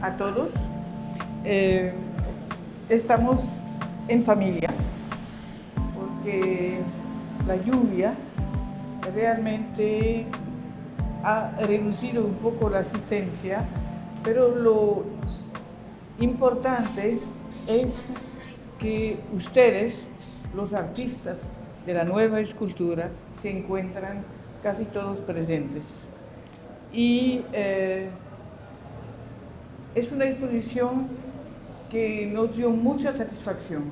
a todos. Estamos en familia porque la lluvia realmente ha reducido un poco la asistencia, pero lo importante es que ustedes, los artistas de la nueva escultura, se encuentran casi todos presentes. Y es una exposición que nos dio mucha satisfacción,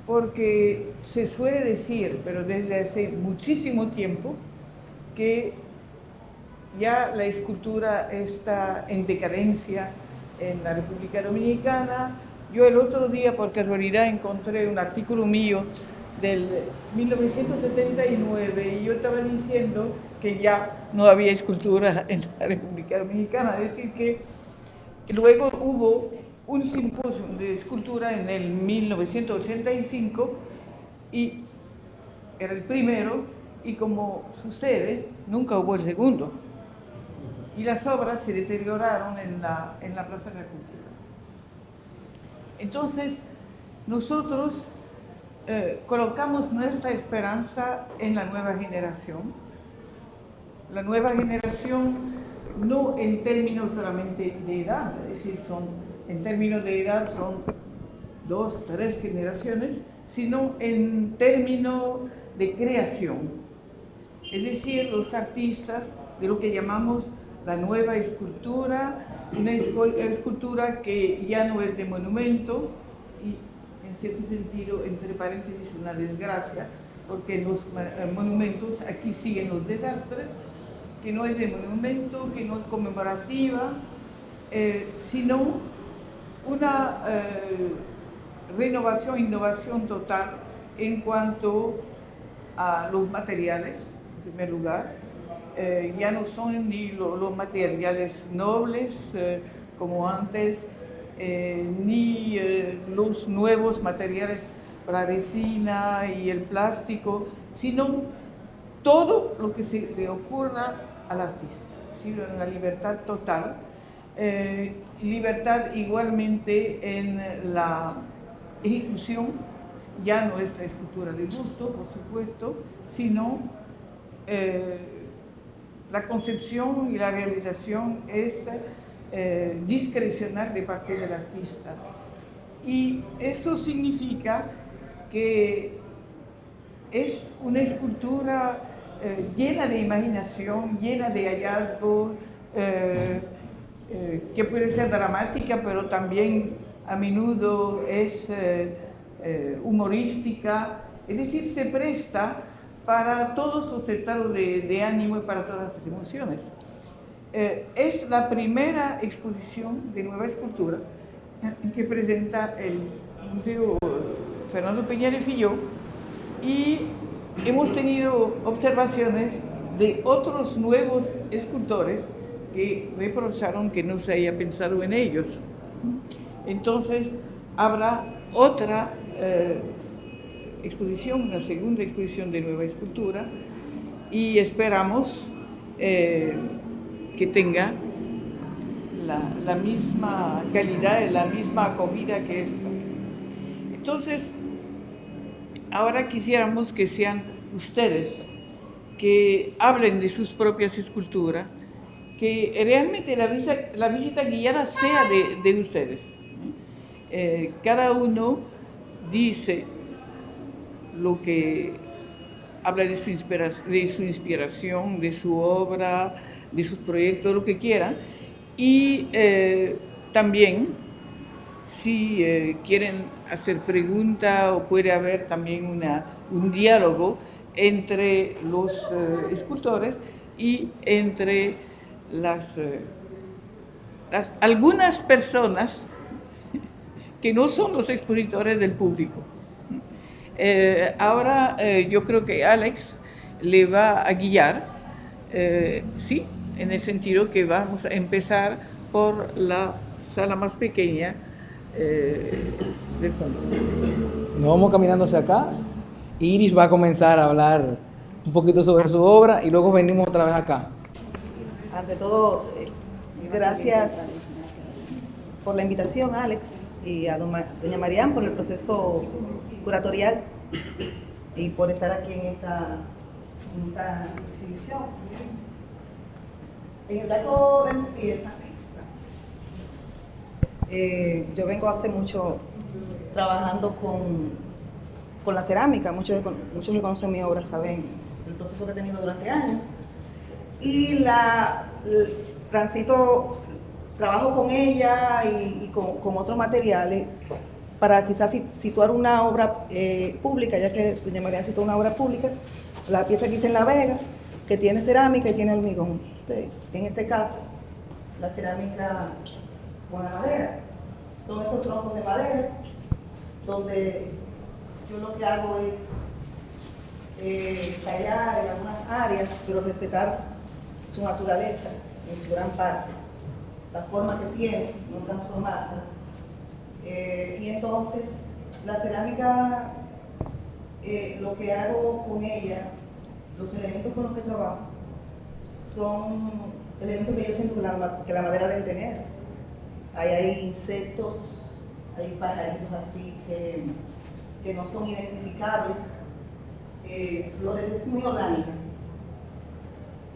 porque se suele decir, pero desde hace muchísimo tiempo, que ya la escultura está en decadencia en la República Dominicana. Yo el otro día, por casualidad, encontré un artículo mío del 1979 y yo estaba diciendo que ya no había escultura en la República Dominicana, es decir que luego hubo un simposio de escultura en el 1985 y era el primero, y como sucede, nunca hubo el segundo. Y las obras se deterioraron en la Plaza de la Cultura. Entonces, nosotros colocamos nuestra esperanza en la nueva generación. La nueva generación no en términos solamente de edad, es decir, en términos de edad son 2, 3 generaciones, sino en términos de creación. Es decir, los artistas de lo que llamamos la nueva escultura, una escultura que ya no es de monumento y en cierto sentido, entre paréntesis, una desgracia, porque en los monumentos aquí siguen los desastres, que no es de monumento, que no es conmemorativa, sino una renovación, innovación total en cuanto a los materiales, en primer lugar. Ya no son ni los materiales nobles como antes, ni los nuevos materiales, la resina y el plástico, sino todo lo que se le ocurra al artista, es decir, una libertad total, libertad igualmente en la ejecución. Ya no es la escultura de gusto, por supuesto, sino la concepción y la realización es discrecional de parte del artista. Y eso significa que es una escultura llena de imaginación, llena de hallazgos, que puede ser dramática, pero también a menudo es humorística, es decir, se presta para todos los estados de ánimo y para todas las emociones. Es la primera exposición de nueva escultura que presenta el Museo Fernando Peña de Filló, y hemos tenido observaciones de otros nuevos escultores que reprocharon que no se haya pensado en ellos. Entonces habrá otra exposición, una segunda exposición de nueva escultura, y esperamos que tenga la misma calidad, la misma acogida que esta. Entonces, ahora quisiéramos que sean ustedes que hablen de sus propias esculturas, que realmente la visita guiada sea de ustedes. Cada uno dice lo que habla de su inspiración, de su obra, de sus proyectos, lo que quiera, y también si quieren hacer preguntas, o puede haber también un diálogo entre los escultores y entre algunas personas que no son los expositores del público. Ahora yo creo que Alex le va a guiar, sí, en el sentido que vamos a empezar por la sala más pequeña del fondo. Nos vamos caminando hacia acá. Iris va a comenzar a hablar un poquito sobre su obra y luego venimos otra vez acá. Ante todo, gracias por la invitación, Alex, y a doña Marian por el proceso curatorial y por estar aquí en esta exhibición. En el caso de mi pieza, yo vengo hace mucho trabajando con la cerámica. Muchos que conocen mi obra saben el proceso que he tenido durante años. Y trabajo con ella y con otros materiales para quizás situar una obra pública, ya que doña Marian citó una obra pública, la pieza que hice en La Vega, que tiene cerámica y tiene hormigón. En este caso, la cerámica con la madera. Son esos troncos de madera, donde yo lo que hago es tallar en algunas áreas, pero respetar su naturaleza en su gran parte, la forma que tiene, no transformarse. Y entonces, la cerámica, lo que hago con ella, los elementos con los que trabajo, son elementos que yo siento que la madera debe tener. Hay insectos, hay pajaritos así que no son identificables, flores, es muy orgánica.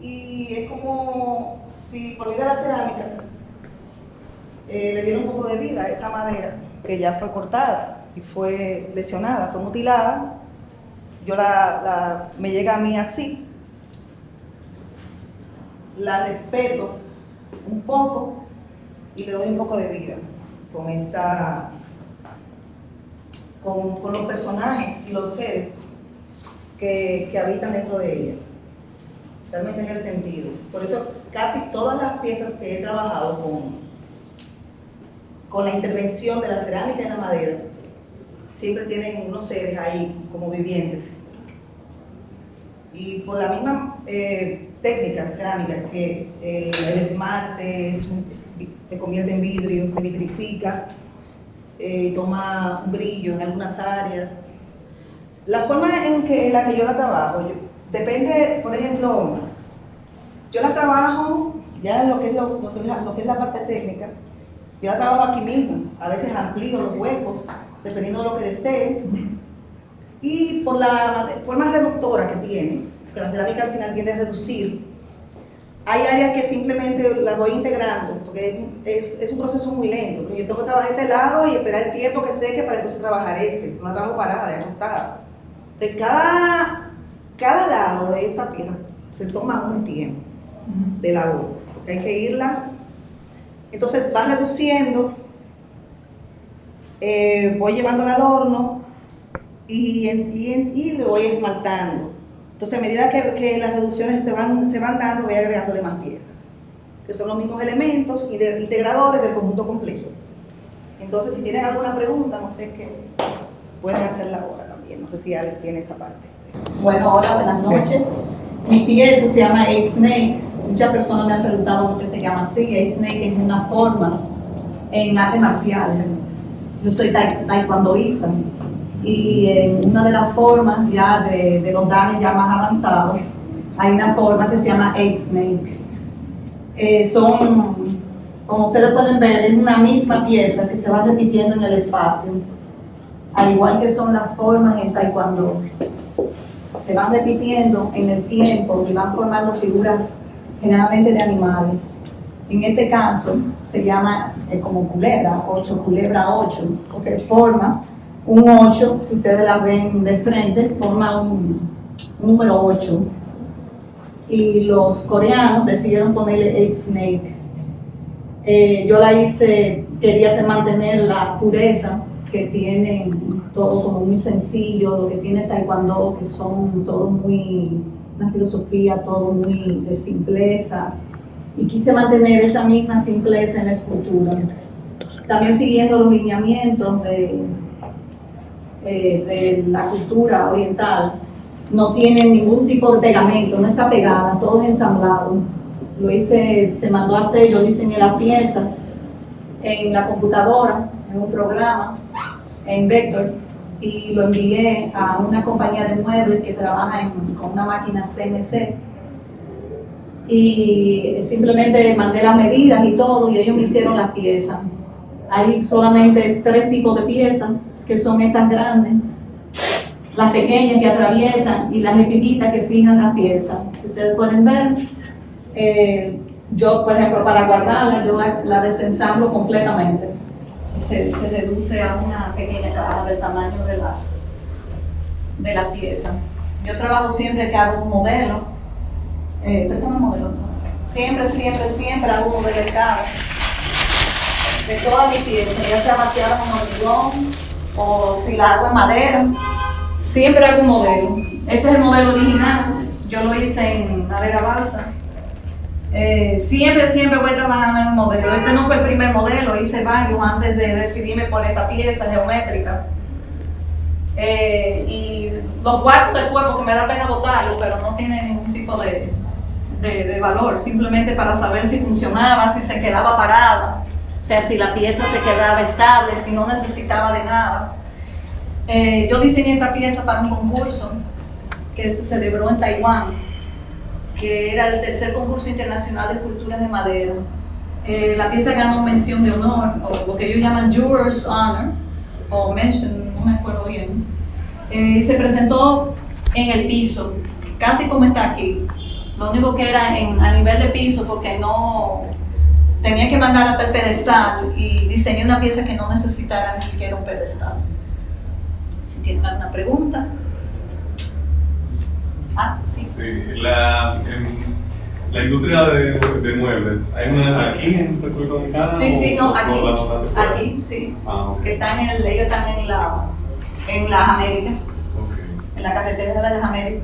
Y es como si por vida de la cerámica le diera un poco de vida a esa madera que ya fue cortada y fue lesionada, fue mutilada. Me llega a mí así, la respeto un poco y le doy un poco de vida con los personajes y los seres que habitan dentro de ella. Realmente es el sentido. Por eso casi todas las piezas que he trabajado con la intervención de la cerámica y la madera siempre tienen unos seres ahí como vivientes. Y por la misma técnica cerámica, que el esmalte se convierte en vidrio, se vitrifica, toma un brillo en algunas áreas. La forma en la que yo la trabajo, depende, por ejemplo, yo la trabajo ya en lo que es la parte técnica, yo la trabajo aquí mismo, a veces amplío los huecos, dependiendo de lo que desee, y por la forma reductora que tiene, que la cerámica al final tiende a reducir, hay áreas que simplemente las voy integrando, porque es un proceso muy lento, porque yo tengo que trabajar este lado y esperar el tiempo que seque para entonces trabajar no la trabajo parada, acostada. De cada lado de esta pieza se toma un tiempo de labor, porque hay que irla, entonces va reduciendo, voy llevándola al horno y le voy esmaltando. Entonces a medida que las reducciones se van dando, voy agregándole más piezas, que son los mismos elementos integradores del conjunto complejo. Entonces si tienen alguna pregunta, no sé qué, pueden hacerla ahora también, no sé si Alex tiene esa parte. Bueno, hola, buenas noches. Mi pieza se llama Eight Snake. Muchas personas me han preguntado por qué se llama así. Eight Snake es una forma en artes marciales. Yo soy taekwondoísta y en una de las formas ya de los danes ya más avanzados hay una forma que se llama Eight Snake. Como ustedes pueden ver, es una misma pieza que se va repitiendo en el espacio, al igual que son las formas en taekwondo. Se van repitiendo en el tiempo y van formando figuras generalmente de animales. En este caso se llama como culebra 8, porque forma un 8, si ustedes la ven de frente, forma un número 8. Y los coreanos decidieron ponerle Eight Snake. Yo la hice, quería mantener la pureza que tiene todo como muy sencillo, lo que tiene taekwondo, que son todo una filosofía, todo muy de simpleza, y quise mantener esa misma simpleza en la escultura. También siguiendo los lineamientos de la cultura oriental, no tiene ningún tipo de pegamento, no está pegada, todo es ensamblado. Lo hice, se mandó a hacer, yo diseñé las piezas en la computadora, en un programa, en Vector, y lo envié a una compañía de muebles que trabaja con una máquina CNC, y simplemente mandé las medidas y todo, y ellos me hicieron las piezas. Hay solamente 3 tipos de piezas, que son estas grandes, las pequeñas que atraviesan y las rapiditas que fijan las piezas. Si ustedes pueden ver, yo, por ejemplo, para guardarla, yo la desensamblo completamente. Se reduce a una pequeña caja del tamaño de las piezas. Yo trabajo siempre que hago un modelo. Perdón, modelo. Siempre hago un modelo de cada. De todas mis piezas, ya sea vaciada con hormigón o si la hago en madera. Siempre hago un modelo. Este es el modelo original. Yo lo hice en madera balsa. Siempre voy trabajando en un modelo. Este no fue el primer modelo, hice varios antes de decidirme por esta pieza geométrica. Y los guardo después porque me da pena botarlo, pero no tiene ningún tipo de valor, simplemente para saber si funcionaba, si se quedaba parada, o sea, si la pieza se quedaba estable, si no necesitaba de nada. Yo diseñé esta pieza para un concurso que se celebró en Taiwán, que era el tercer concurso internacional de esculturas de madera. La pieza ganó mención de honor, o lo que ellos llaman Jurors Honor, o Mention, no me acuerdo bien. Se presentó en el piso, casi como está aquí. Lo único que era a nivel de piso, porque no tenía que mandar hasta el pedestal, y diseñé una pieza que no necesitara ni siquiera un pedestal. Si tienen alguna pregunta. Sí. Sí, la industria de muebles, ¿hay una aquí en República Dominicana? Sí, no, aquí, aquí, sí. Okay. Que están ellos están en las Américas, Okay. en la carretera de las Américas.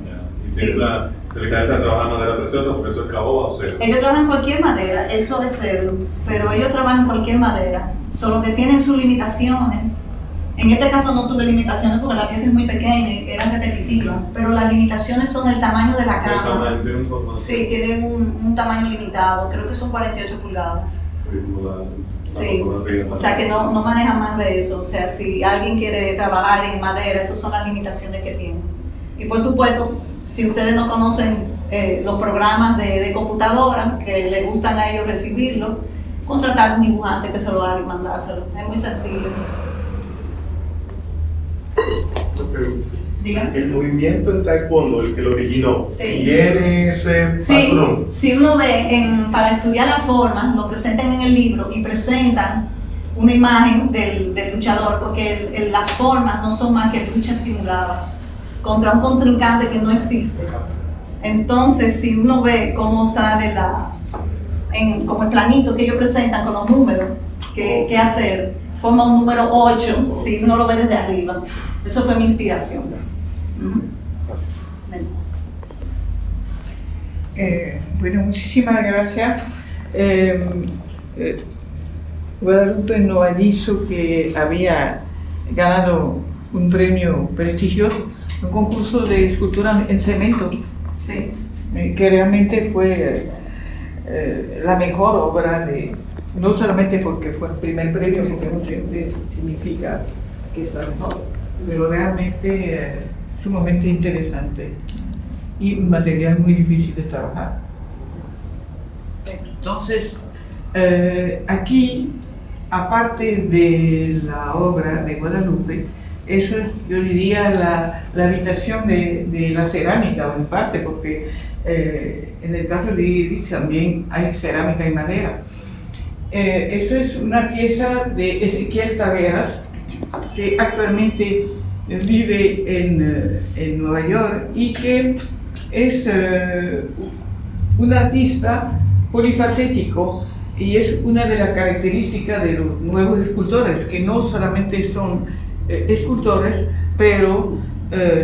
Yeah. Y Sí. tiene la delicadeza de trabajar madera preciosa porque eso es caoba o cedro. Ellos trabajan cualquier madera, eso es cedro, pero ellos trabajan cualquier madera, solo que tienen sus limitaciones. En este caso no tuve limitaciones porque la pieza es muy pequeña y era repetitiva, pero las limitaciones son el tamaño de la cama. Tiene un formato. Sí, tienen un tamaño limitado, creo que son 48 pulgadas. Sí, o sea que no manejan más de eso. O sea, si alguien quiere trabajar en madera, esas son las limitaciones que tienen. Y por supuesto, si ustedes no conocen los programas de computadora, que les gustan a ellos recibirlo, contratar un dibujante que se lo haga y mandárselo. Es muy sencillo. Dígame. El movimiento en taekwondo, el que lo originó, Sí. tiene ese Sí, patrón. si uno ve, para estudiar la forma, lo presentan en el libro y presentan una imagen del luchador, porque las formas no son más que luchas simuladas contra un contrincante que no existe. Entonces, si uno ve cómo sale como el planito que ellos presentan con los números, qué hacer, forma un número 8, si uno lo ve desde arriba. Eso fue mi inspiración. Bueno, muchísimas gracias. Guadalupe nos ha dicho que había ganado un premio prestigioso, un concurso de escultura en cemento, Sí. que realmente fue la mejor obra no solamente porque fue el primer premio, porque no siempre significa que es la mejor, pero realmente sumamente interesante y un material muy difícil de trabajar. Sí. Entonces, aquí, aparte de la obra de Guadalupe, eso es, yo diría, la habitación de la cerámica, o en parte, porque en el caso de Iris también hay cerámica y madera. Esto es una pieza de Ezequiel Taveras, que actualmente vive en Nueva York y que es un artista polifacético, y es una de las características de los nuevos escultores, que no solamente son escultores, pero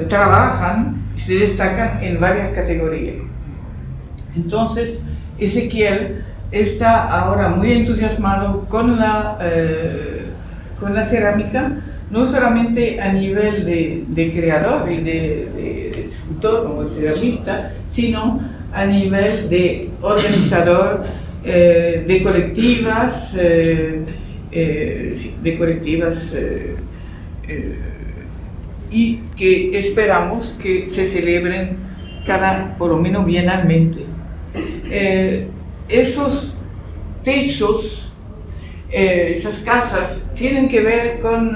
trabajan y se destacan en varias categorías. Entonces, Ezequiel está ahora muy entusiasmado con la cerámica, no solamente a nivel de creador y de escultor como ceramista, sino a nivel de organizador de colectivas, y que esperamos que se celebren por lo menos bienalmente. Esos techos esas casas tienen que ver con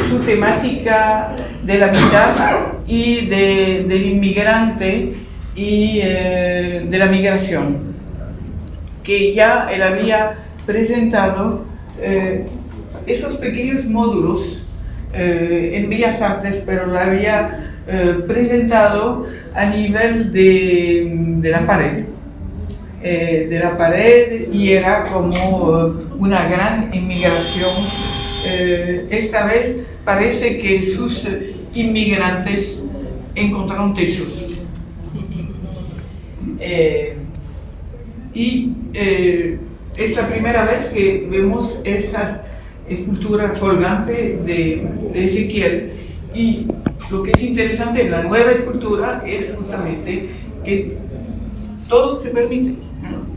su temática de la vida y del inmigrante y de la migración, que ya él había presentado esos pequeños módulos en Bellas Artes, pero lo había presentado a nivel de la pared, y era como una gran inmigración. Esta vez parece que sus inmigrantes encontraron techos. Es la primera vez que vemos esas esculturas colgantes de Ezequiel, y lo que es interesante en la nueva escultura es justamente que todo se permite, ¿no?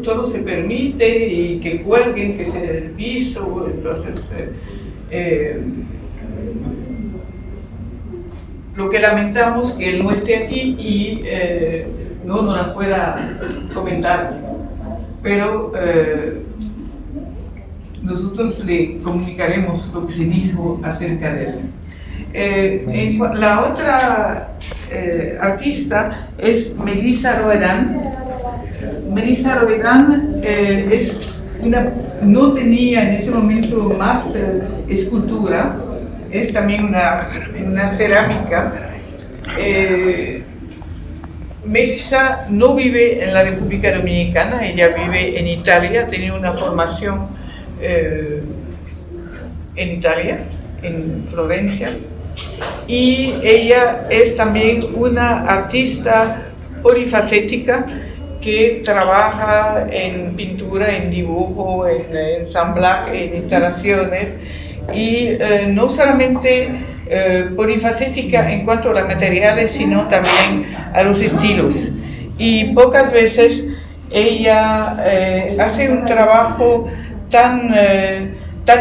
Todo se permite, y que cuelguen, que sea del piso. Entonces lo que lamentamos que él no esté aquí y no nos la pueda comentar, pero nosotros le comunicaremos lo que se dijo acerca de él. La otra artista es Melissa Roedán. Melissa Roedán no tenía en ese momento más escultura, es también una cerámica. Melissa no vive en la República Dominicana, ella vive en Italia, tiene una formación en Italia, en Florencia, y ella es también una artista polifacética que trabaja en pintura, en dibujo, en ensamblaje, en instalaciones, y no solamente polifacética en cuanto a los materiales, sino también a los estilos. Y pocas veces ella hace un trabajo tan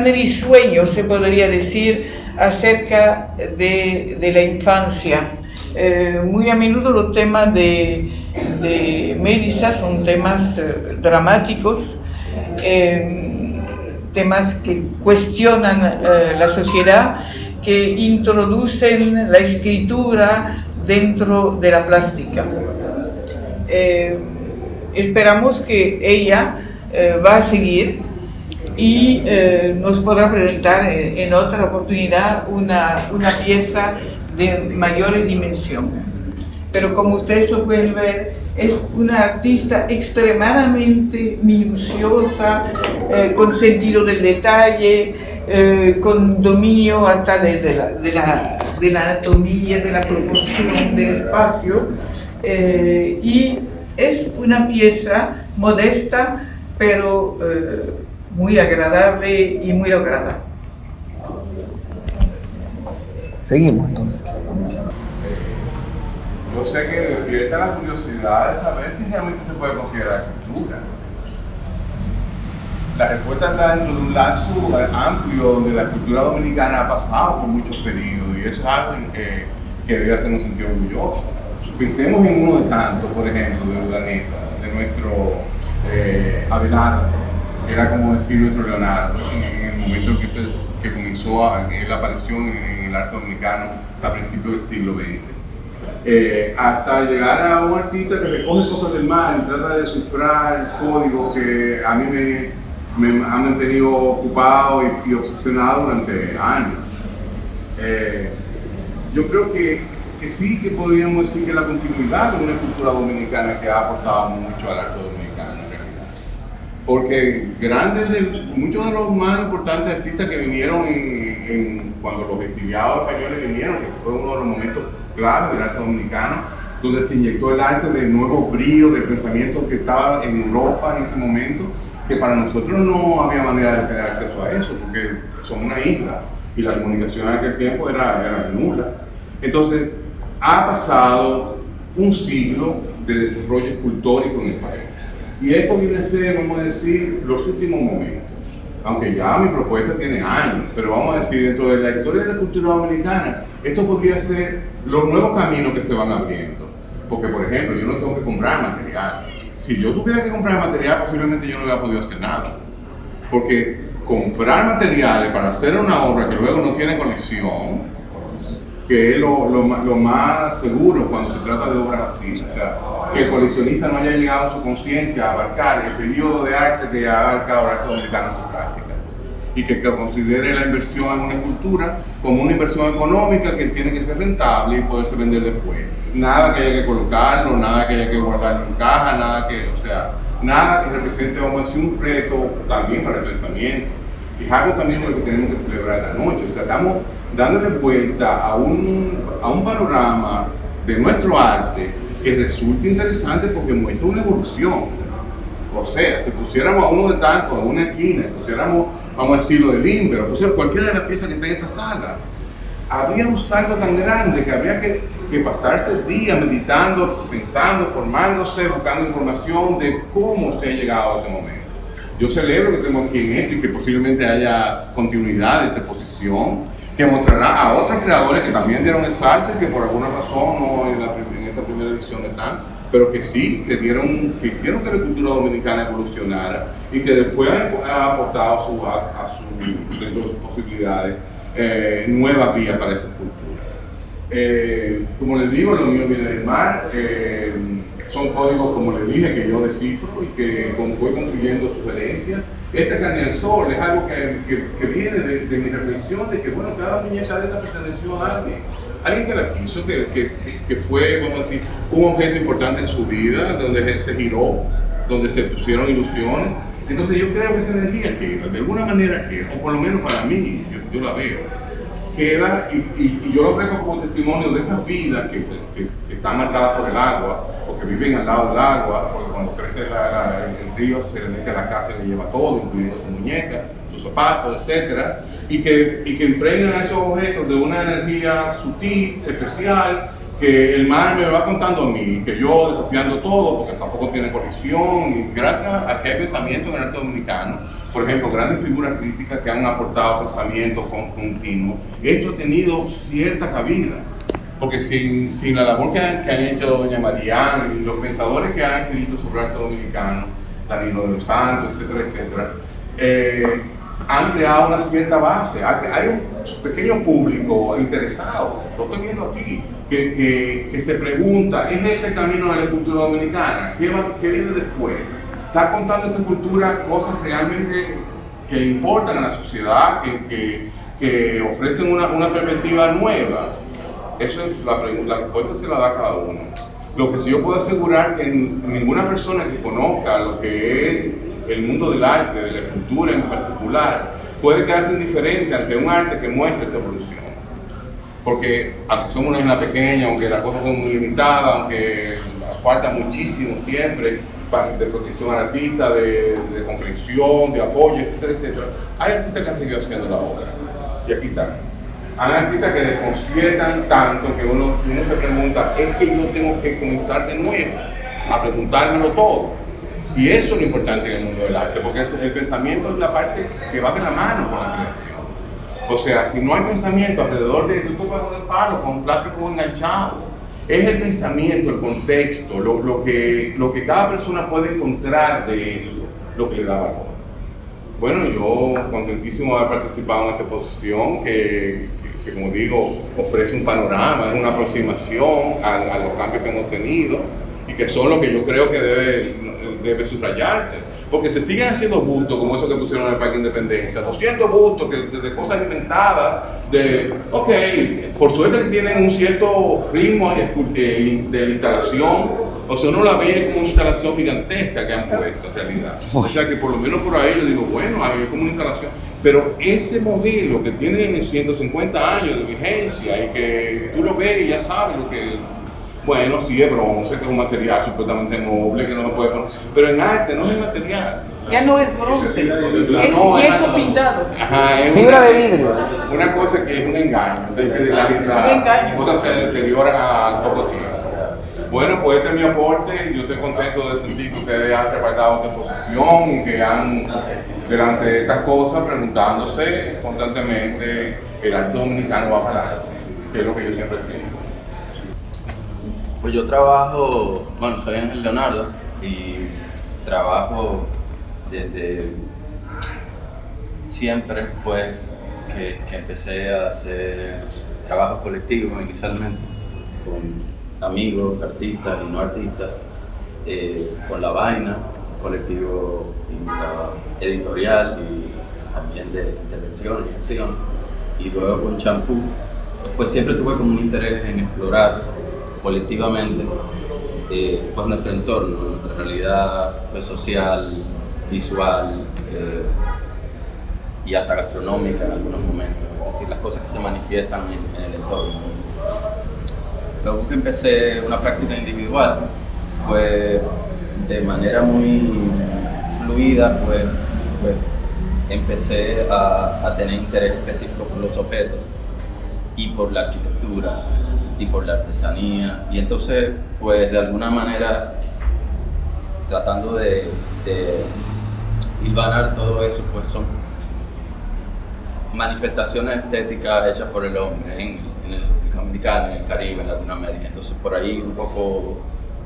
risueño, se podría decir, acerca de la infancia. Muy a menudo los temas de Melissa son temas dramáticos, temas que cuestionan la sociedad, que introducen la escritura dentro de la plástica. Esperamos que ella va a seguir y nos podrá presentar en otra oportunidad una pieza de mayor dimensión. Pero como ustedes lo pueden ver, es una artista extremadamente minuciosa, con sentido del detalle, con dominio hasta de la anatomía, de la proporción del espacio, y es una pieza modesta, pero muy agradable y muy lograda. Seguimos entonces. Yo sé que despierta la curiosidad de saber si realmente se puede considerar escultura. La respuesta está dentro de un lapso amplio donde la cultura dominicana ha pasado por muchos periodos, y eso es algo que debe hacernos sentir orgullosos. Pensemos en uno de tantos, por ejemplo, de Urdaneta, de nuestro Abelardo, que era como decir nuestro Leonardo, en el momento que comenzó la aparición en el arte dominicano a principios del siglo XX. Hasta llegar a un artista que recoge cosas del mar y trata de descifrar códigos que a mí me han mantenido ocupado y obsesionado durante años. Yo creo que sí que podríamos decir que la continuidad de una cultura dominicana que ha aportado mucho al arte dominicano en realidad. Porque muchos de los más importantes artistas que vinieron cuando los exiliados españoles vinieron, que fue uno de los momentos clave del arte dominicano, donde se inyectó el arte de nuevo brío, del pensamiento que estaba en Europa en ese momento, que para nosotros no había manera de tener acceso a eso, porque somos una isla y la comunicación en aquel tiempo era nula. Entonces, ha pasado un siglo de desarrollo escultórico en el país. Y esto viene a ser, vamos a decir, los últimos momentos. Aunque ya mi propuesta tiene años, pero vamos a decir, dentro de la historia de la cultura dominicana, esto podría ser los nuevos caminos que se van abriendo. Porque, por ejemplo, yo no tengo que comprar material. Si yo tuviera que comprar material, posiblemente yo no hubiera podido hacer nada. porque comprar materiales para hacer una obra que luego no tiene conexión, que es lo más seguro cuando se trata de obras así, o sea, que el coleccionista no haya llegado a su conciencia a abarcar el periodo de arte que ha abarcado el arte dominicano en su práctica, y que considere la inversión en una escultura como una inversión económica que tiene que ser rentable y poderse vender después. Nada que haya que colocarlo, nada que haya que guardarlo en caja, nada que represente, vamos a decir, un reto también para el pensamiento. Es algo también de lo que tenemos que celebrar esta noche. O sea, estamos dándole vuelta a un panorama de nuestro arte que resulta interesante porque muestra una evolución. O sea, si pusiéramos a uno de tantos en una esquina, pusiéramos, vamos a decirlo, de Limber, o pusiéramos cualquiera de las piezas que está en esta sala, habría un salto tan grande que habría que pasarse el día meditando, pensando, formándose, buscando información de cómo se ha llegado a este momento. Yo celebro que estemos aquí en esto y que posiblemente haya continuidad de esta exposición que mostrará a otros creadores que también dieron el salto y que por alguna razón no en esta primera edición están, pero que sí, que hicieron que la cultura dominicana evolucionara y que después ha aportado dentro de sus posibilidades nuevas vías para esa cultura. Como les digo, lo mío viene del mar. Son códigos, como les dije, que yo descifro y que voy construyendo sugerencias. Esta carne al sol es algo que viene de mi reflexión de que, bueno, cada muñeca de esta perteneció a alguien que la quiso, que fue, vamos a decir, un objeto importante en su vida, donde se giró, donde se pusieron ilusiones. Entonces yo creo que esa energía queda, de alguna manera queda, o por lo menos para mí, yo la veo, queda y yo lo ofrezco como testimonio de esas vidas que están marcadas por el agua, o que viven al lado del agua, porque cuando crece el río se le mete a la casa y le lleva todo, incluyendo su muñeca, sus zapatos, etc. Y que impregnan a esos objetos de una energía sutil, especial, que el mar me va contando a mí, que yo desafiando todo, porque tampoco tiene colisión, y gracias a que hay pensamiento en el arte dominicano, por ejemplo, grandes figuras críticas que han aportado pensamiento continuo, esto ha tenido cierta cabida. Porque sin la labor que han hecho doña Mariana y los pensadores que han escrito sobre arte dominicano, Danilo de los Santos, etcétera, han creado una cierta base. Hay un pequeño público interesado, lo estoy viendo aquí, que se pregunta, ¿es este el camino de la cultura dominicana? ¿Qué viene después? ¿Está contando esta cultura cosas realmente que importan a la sociedad, que ofrecen una perspectiva nueva? Eso es la pregunta, la respuesta se la da cada uno. Lo que sí yo puedo asegurar que ninguna persona que conozca lo que es el mundo del arte, de la escultura en particular, puede quedarse indiferente ante un arte que muestre esta evolución. Porque aunque somos una isla pequeña, aunque las cosas son muy limitadas, aunque falta muchísimo siempre de protección al artista, de comprensión, de apoyo, etcétera, hay artistas que han seguido haciendo la obra. Y aquí están. Hay artistas que desconciertan tanto que uno se pregunta, ¿es que yo tengo que comenzar de nuevo a preguntármelo todo? Y eso es lo importante en el mundo del arte, porque el pensamiento es la parte que va de la mano con la creación. O sea, si no hay pensamiento alrededor de tú bajo del palo con plástico enganchado, es el pensamiento, el contexto, lo que cada persona puede encontrar de eso, lo que le da valor. Bueno, yo contentísimo de haber participado en esta exposición que como digo, ofrece un panorama, es una aproximación a los cambios que hemos tenido y que son lo que yo creo que debe subrayarse. Porque se siguen haciendo bustos como esos que pusieron en el Parque Independencia, 200 bustos de cosas inventadas, ok, por suerte que tienen un cierto ritmo de la instalación. O sea, uno la ve como una instalación gigantesca que han puesto en realidad. O sea, que por lo menos por ahí yo digo, bueno, hay como una instalación. Pero ese modelo que tiene 150 años de vigencia y que tú lo ves y ya sabes lo que... Bueno, sí es bronce, que es un material supuestamente noble, que no se puede poner. Pero en arte no es material. Ya no es bronce, es yeso pintado. Ajá, es fibra de vidrio. Una cosa que es un engaño. O sea, que las cosas se deterioran a poco tiempo. Bueno, pues este es mi aporte. Yo estoy contento de sentir que ustedes han respaldado esta exposición y que han, delante de estas cosas, preguntándose constantemente, el arte dominicano va para adelante, que es lo que yo siempre creo. Pues yo trabajo, bueno, soy Ángel Leonardo y trabajo desde siempre fue que empecé a hacer trabajos colectivos inicialmente con amigos, artistas y no artistas, con La Vaina, colectivo editorial y también de intervención y acción, y luego con Champú. Pues siempre tuve como un interés en explorar colectivamente pues nuestro entorno, nuestra realidad pues, social, visual y hasta gastronómica en algunos momentos, es decir, las cosas que se manifiestan en el entorno. Luego que empecé una práctica individual, pues de manera muy fluida, pues empecé a tener interés específico por los objetos y por la arquitectura y por la artesanía, y entonces pues de alguna manera tratando de hilvanar todo eso, pues son manifestaciones estéticas hechas por el hombre en el Dominicano, en el Caribe, en Latinoamérica. Entonces por ahí un poco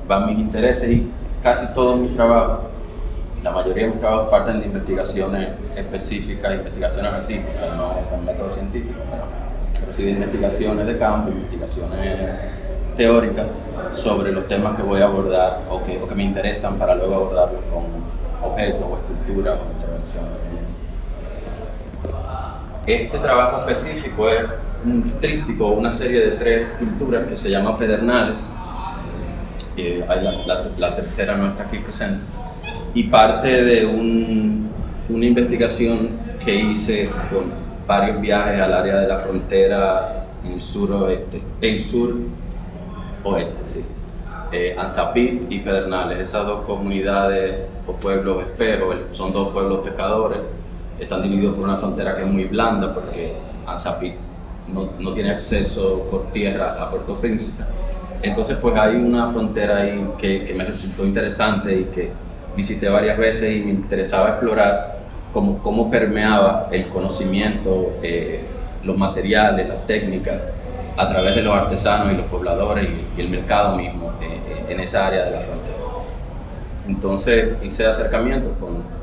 van mis intereses y casi todos mis trabajos, la mayoría de mis trabajos parten de investigaciones específicas, investigaciones artísticas, no con métodos científicos, pero sí de investigaciones de campo, investigaciones teóricas sobre los temas que voy a abordar o que me interesan para luego abordarlos con objetos o esculturas o intervenciones. Este trabajo específico es un tríptico, una serie de 3 esculturas que se llama Pedernales. La tercera no está aquí presente. Y parte de una investigación que hice con varios viajes al área de la frontera en el suroeste, sí. Anzapit y Pedernales, esas 2 comunidades o pueblos espejos, son 2 pueblos pescadores, están divididos por una frontera que es muy blanda porque Anzapit no tiene acceso por tierra a Puerto Príncipe. Entonces pues hay una frontera ahí que me resultó interesante y que visité varias veces y me interesaba explorar cómo permeaba el conocimiento, los materiales, las técnicas a través de los artesanos y los pobladores y el mercado mismo en esa área de la frontera. Entonces hice acercamientos con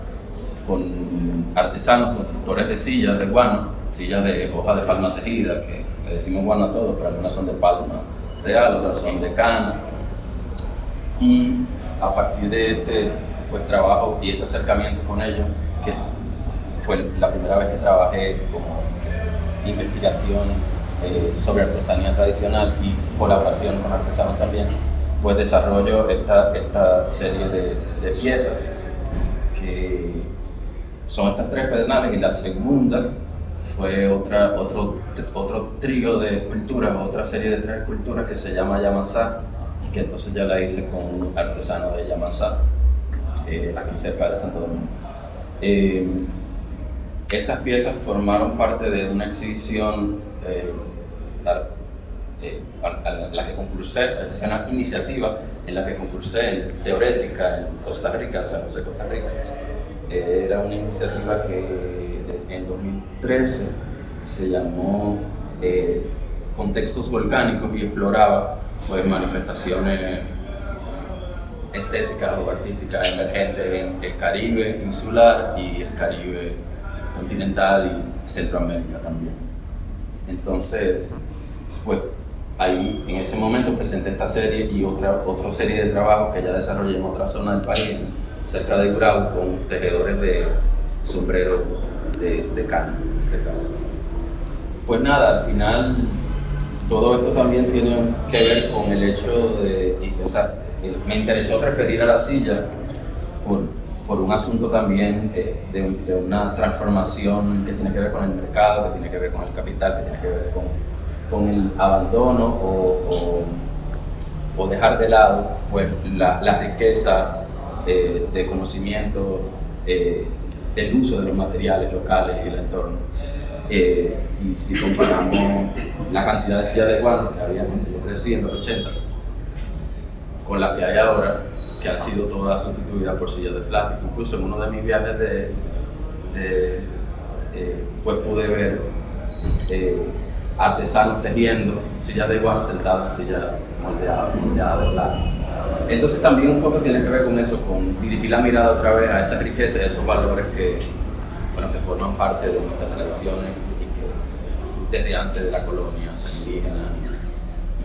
artesanos, constructores de sillas de guano, sillas de hoja de palma tejida, que le decimos guano a todos, pero algunas son de palma real, otras son de cana. Y a partir de este pues, trabajo y este acercamiento con ellos, que fue la primera vez que trabajé como investigación sobre artesanía tradicional y colaboración con artesanos también, pues desarrollo esta serie de piezas que son estas 3 pedernales, y la segunda fue otro trío de esculturas, otra serie de 3 esculturas que se llama Yamasá, que entonces ya la hice con un artesano de Yamasá, aquí cerca de Santo Domingo. Estas piezas formaron parte de una exhibición la que concursé, es una iniciativa en la que concursé en Teorética en Costa Rica, en San José, Costa Rica. Era una iniciativa que en 2013 se llamó Contextos Volcánicos y exploraba pues, manifestaciones estéticas o artísticas emergentes en el Caribe insular y el Caribe continental y Centroamérica también. Entonces, pues ahí en ese momento presenté esta serie y otra serie de trabajos que ya desarrollé en otra zona del país, cerca de Gurabo, con tejedores de sombreros de cana. Pues nada, al final todo esto también tiene que ver con el hecho de, o sea, me interesó referir a la silla por un asunto también de una transformación que tiene que ver con el mercado, que tiene que ver con el capital, que tiene que ver con el abandono o dejar de lado pues, la riqueza de conocimiento, el uso de los materiales locales y el entorno. Y si comparamos la cantidad de sillas de guano que había cuando yo crecí en los 80 con la que hay ahora, que han sido todas sustituidas por sillas de plástico. Incluso en uno de mis viajes pues pude ver artesanos tejiendo sillas de guano sentadas en sillas moldeadas de plástico. Entonces también un poco tiene que ver con eso, con dirigir la mirada otra vez a esa riqueza y a esos valores bueno, que forman parte de nuestras tradiciones y que desde antes de la colonia son indígenas,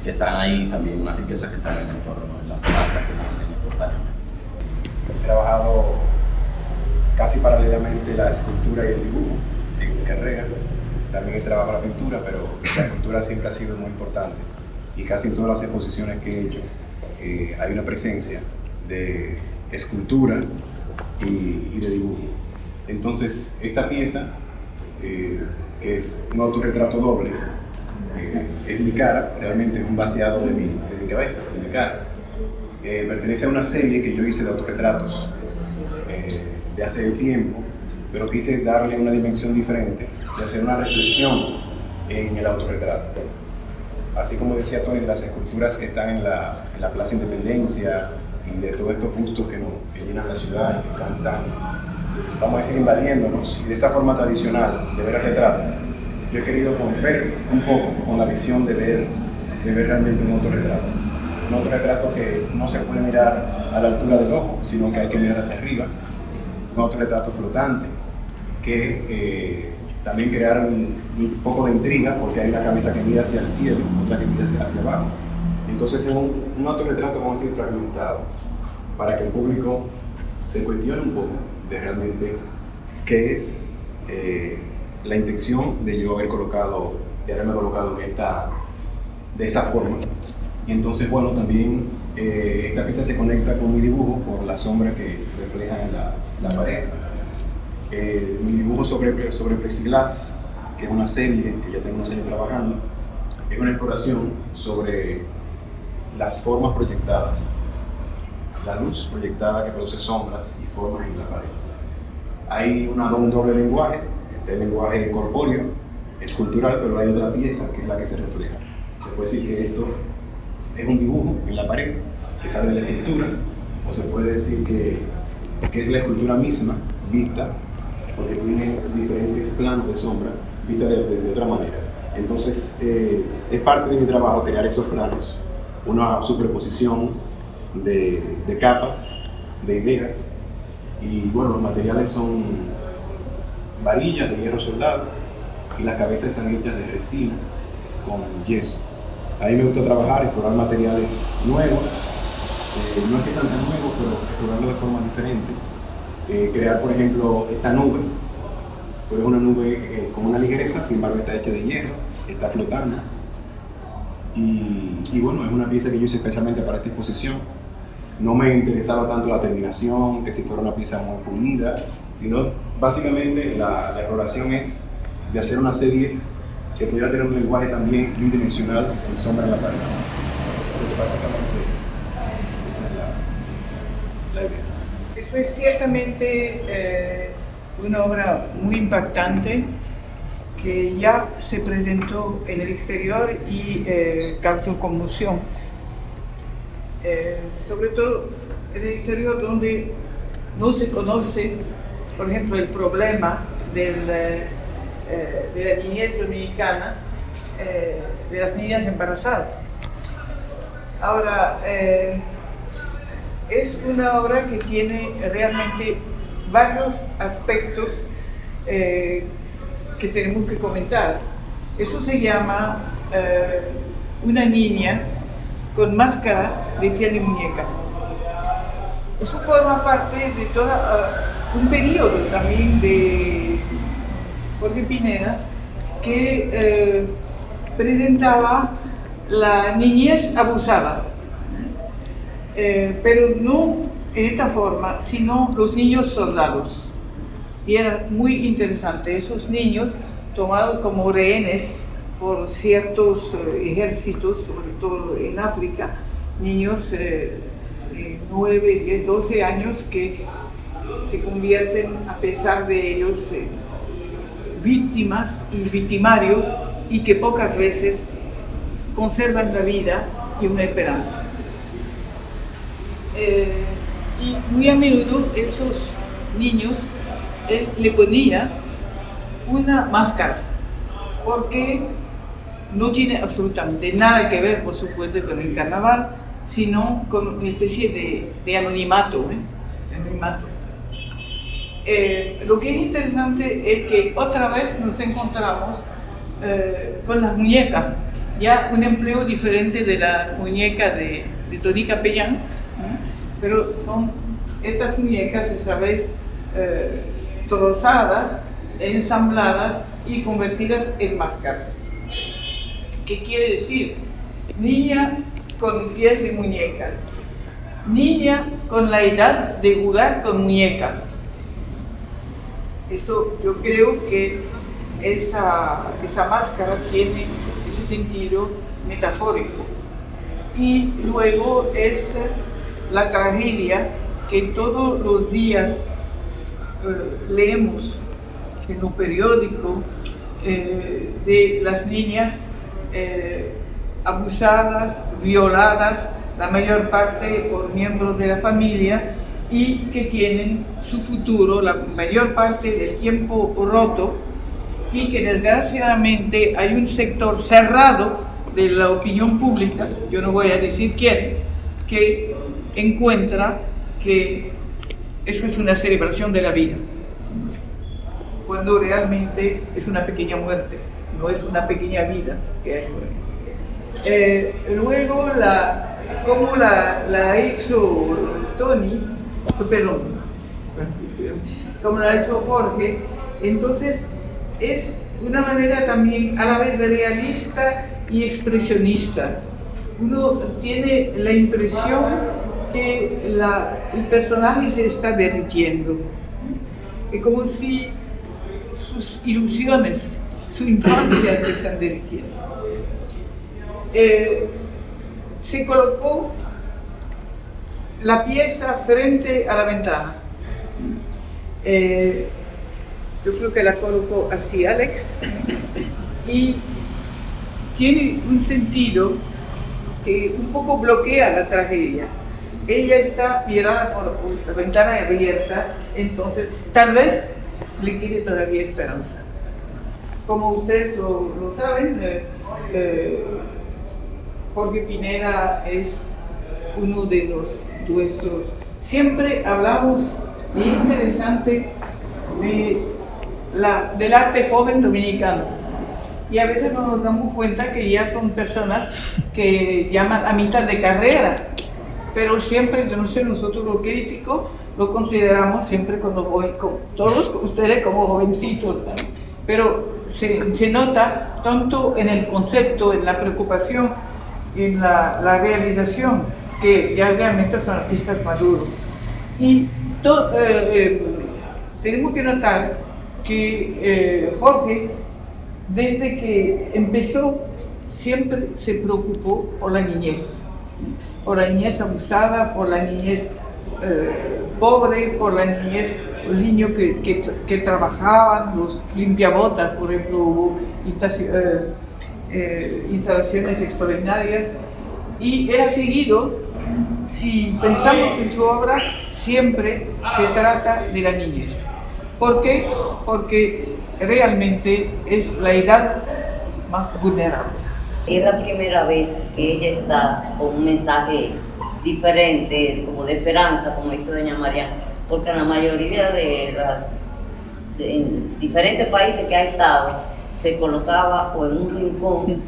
que están ahí también, unas riquezas que están en el entorno, en las plantas que nacen espontáneamente. He trabajado casi paralelamente la escultura y el dibujo en mi carrera. También he trabajado la pintura, pero la escultura siempre ha sido muy importante. Y casi en todas las exposiciones que he hecho hay una presencia de escultura y de dibujo. Entonces, esta pieza, que es un autorretrato doble, es mi cara, realmente es un vaciado de mi cabeza, de mi cara. Pertenece a una serie que yo hice de autorretratos de hace tiempo, pero quise darle una dimensión diferente, de hacer una reflexión en el autorretrato. Así como decía Tony, de las esculturas que están en la Plaza Independencia y de todos estos gustos que llenan la ciudad y que están tan, vamos a decir, invadiéndonos, y de esa forma tradicional de ver el retrato, yo he querido romper un poco con la visión de ver realmente un autorretrato. Un autorretrato que no se puede mirar a la altura del ojo, sino que hay que mirar hacia arriba. Un autorretrato flotante que también crear un poco de intriga, porque hay una cabeza que mira hacia el cielo, otra que mira hacia abajo. Entonces es un autorretrato, vamos a decir, fragmentado, para que el público se cuestione un poco de realmente qué es la intención de yo haberme colocado de esa forma. Y entonces, bueno, también esta pieza se conecta con mi dibujo por la sombra que refleja en la pared. Mi dibujo sobre Plexiglas, que es una serie que ya tengo unos años trabajando, es una exploración sobre las formas proyectadas, la luz proyectada que produce sombras y formas en la pared. Hay un doble lenguaje, el lenguaje corpóreo, escultural, pero hay otra pieza que es la que se refleja. Se puede decir que esto es un dibujo en la pared que sale de la escultura, o se puede decir que es la escultura misma vista, porque tiene diferentes planos de sombra vista de otra manera. Entonces es parte de mi trabajo crear esos planos, una superposición de capas, de ideas, y bueno, los materiales son varillas de hierro soldado y las cabezas están hechas de resina con yeso. A mí me gusta trabajar, explorar materiales nuevos, no es que sean tan nuevos, pero explorarlo de forma diferente. Crear, por ejemplo, esta nube, pero es una nube con una ligereza, sin embargo está hecha de hierro, está flotando. Y bueno, es una pieza que yo hice especialmente para esta exposición. No me interesaba tanto la terminación, que si fuera una pieza muy pulida, sino básicamente la exploración es de hacer una serie que pudiera tener un lenguaje también bidimensional con sombra en la pared. Entonces, básicamente esa es la idea. Eso es ciertamente una obra muy impactante que ya se presentó en el exterior y causó conmoción. Sobre todo en el exterior, donde no se conoce, por ejemplo, el problema de la niñez dominicana, de las niñas embarazadas. Ahora, es una obra que tiene realmente varios aspectos que tenemos que comentar. Eso se llama Una niña con máscara de piel de muñeca. Eso forma parte de todo un periodo también de Jorge Pineda que presentaba la niñez abusada, pero no en esta forma, sino los niños soldados. Y era muy interesante, esos niños tomados como rehenes por ciertos ejércitos, sobre todo en África, niños de 9, 10, 12 años que se convierten, a pesar de ellos, en víctimas y victimarios, y que pocas veces conservan la vida y una esperanza. Y muy a menudo esos niños le ponía una máscara, porque no tiene absolutamente nada que ver, por supuesto, con el carnaval, sino con una especie de anonimato. Lo que es interesante es que otra vez nos encontramos con las muñecas, ya un empleo diferente de la muñeca de Tony Capellán, pero son estas muñecas, esa vez trozadas, ensambladas y convertidas en máscaras. ¿Qué quiere decir? Niña con piel de muñeca, niña con la edad de jugar con muñeca. Eso yo creo que esa máscara tiene ese sentido metafórico. Y luego es la tragedia que todos los días leemos en los periódicos de las niñas abusadas, violadas, la mayor parte por miembros de la familia, y que tienen su futuro la mayor parte del tiempo roto, y que desgraciadamente hay un sector cerrado de la opinión pública, yo no voy a decir quién, que encuentra que eso es una celebración de la vida, cuando realmente es una pequeña muerte, no es una pequeña vida que hay. Luego, como la ha hecho Tony, perdón, como la ha hecho Jorge, entonces es una manera también a la vez realista y expresionista. Uno tiene la impresión que el personaje se está derritiendo, es como si sus ilusiones, su infancia se están derritiendo. Se colocó la pieza frente a la ventana. Yo creo que la colocó así Alex, y tiene un sentido que un poco bloquea la tragedia. Ella está mirada por la ventana abierta, entonces tal vez le quede todavía esperanza. Como ustedes lo saben, Jorge Pineda es uno de nuestros. Siempre hablamos, y es interesante, del arte joven dominicano. Y a veces no nos damos cuenta que ya son personas que llaman a mitad de carrera, pero siempre, yo no sé, nosotros los críticos lo consideramos siempre con todos ustedes como jovencitos, ¿no? Pero se nota tanto en el concepto, en la preocupación, en la realización, que ya realmente son artistas maduros. Y tenemos que notar que Jorge, desde que empezó, siempre se preocupó por la niñez abusada, por la niñez pobre, por la niñez, los niños que trabajaban, los limpiabotas, por ejemplo, hubo instalaciones extraordinarias, y era seguido. Si pensamos en su obra, siempre se trata de la niñez. ¿Por qué? Porque realmente es la edad más vulnerable. Es la primera vez que ella está con un mensaje diferente, como de esperanza, como dice doña María, porque en la mayoría en diferentes países que ha estado, se colocaba o en un rincón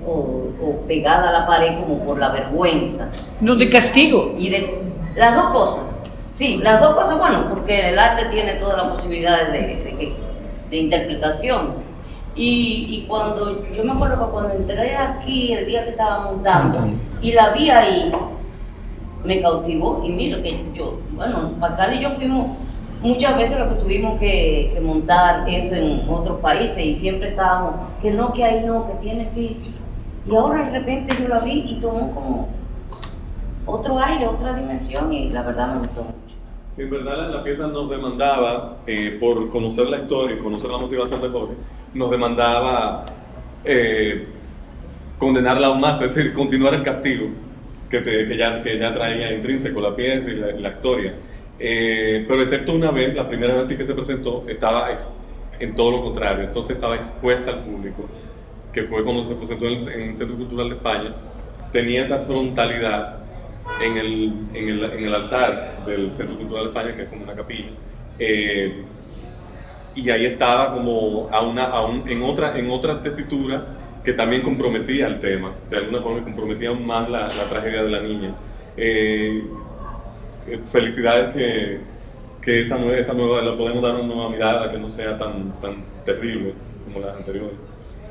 o pegada a la pared como por la vergüenza. No, de castigo. Y de las dos cosas. Sí, las dos cosas, bueno, porque el arte tiene todas las posibilidades de interpretación. Y cuando, yo me acuerdo que cuando entré aquí el día que estaba montando y la vi ahí, me cautivó. Y mira que Pascal y yo fuimos muchas veces lo que tuvimos que montar eso en otros países, y siempre estábamos, que ahí no, que tiene que... Y ahora de repente yo la vi y tomó como otro aire, otra dimensión, y la verdad me gustó mucho. Sí, en verdad la pieza nos demandaba, por conocer la historia y conocer la motivación de Jorge, nos demandaba condenarla aún más, es decir, continuar el castigo que ya traía intrínseco la pieza y la historia. Pero excepto una vez, la primera vez sí que se presentó, estaba en todo lo contrario, entonces estaba expuesta al público, que fue cuando se presentó en el Centro Cultural de España. Tenía esa frontalidad en el altar del Centro Cultural de España, que es como una capilla, Y ahí estaba como en otra tesitura que también comprometía el tema, de alguna forma comprometía aún más la tragedia de la niña. Felicidades que esa nueva le podemos dar una nueva mirada que no sea tan terrible como las anteriores.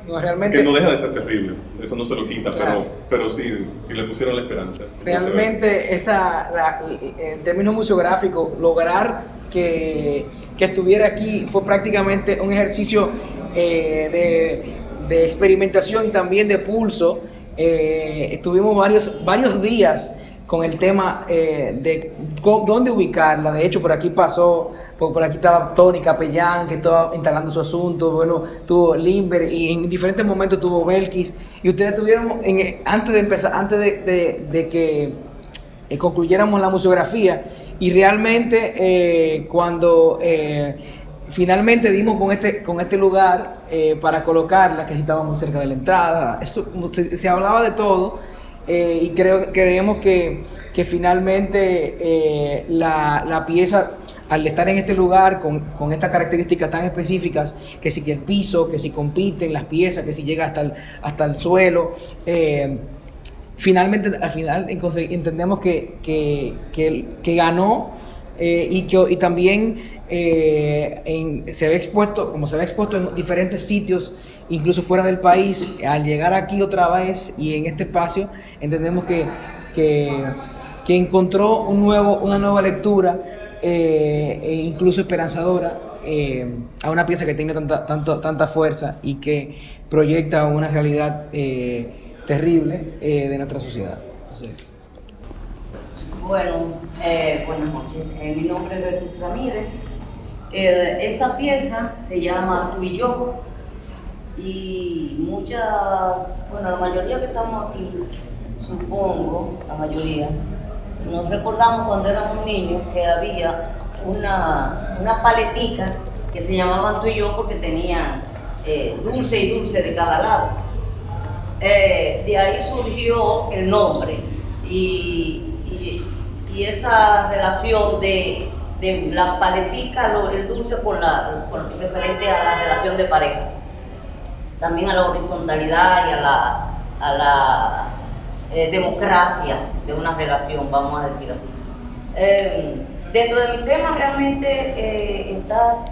No, realmente, que no deja de ser terrible, eso no se lo quita, claro. pero sí le pusieron la esperanza. Realmente en términos museográficos, lograr que estuviera aquí fue prácticamente un ejercicio de experimentación y también de pulso. Estuvimos varios días con el tema de dónde ubicarla. De hecho, por aquí estaba Tony Capellán, que estaba instalando su asunto. Bueno, tuvo Limber y en diferentes momentos tuvo Belkis. Y ustedes tuvieron, antes de que concluyéramos la museografía, y realmente cuando finalmente dimos con este lugar para colocarla, que estábamos cerca de la entrada, se hablaba de todo. Y creemos que finalmente la pieza, al estar en este lugar con estas características tan específicas, que si el piso, que si compiten las piezas, que si llega hasta el suelo, finalmente al final entendemos que ganó, y también se ve expuesto en diferentes sitios, incluso fuera del país. Al llegar aquí otra vez y en este espacio, entendemos que encontró una nueva lectura, incluso esperanzadora, a una pieza que tiene tanta fuerza y que proyecta una realidad terrible de nuestra sociedad. Entonces, bueno, buenas noches. Mi nombre es Bertis Ramírez. Esta pieza se llama Tú y Yo, y la mayoría que estamos aquí, supongo, la mayoría, nos recordamos cuando éramos niños que había unas paleticas que se llamaban Tú y Yo porque tenían dulce y dulce de cada lado. De ahí surgió el nombre y esa relación de la paletica, el dulce con referente a la relación de pareja, también a la horizontalidad y a la democracia de una relación, vamos a decir así. Dentro de mi tema realmente está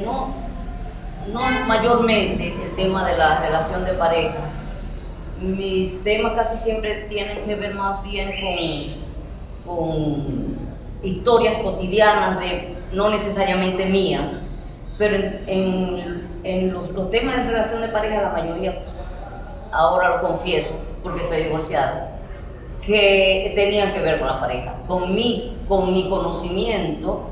no mayormente el tema de la relación de pareja. Mis temas casi siempre tienen que ver más bien con historias cotidianas, no necesariamente mías, pero en los temas de relación de pareja, la mayoría, pues, ahora lo confieso porque estoy divorciada, que tenían que ver con la pareja, con mi conocimiento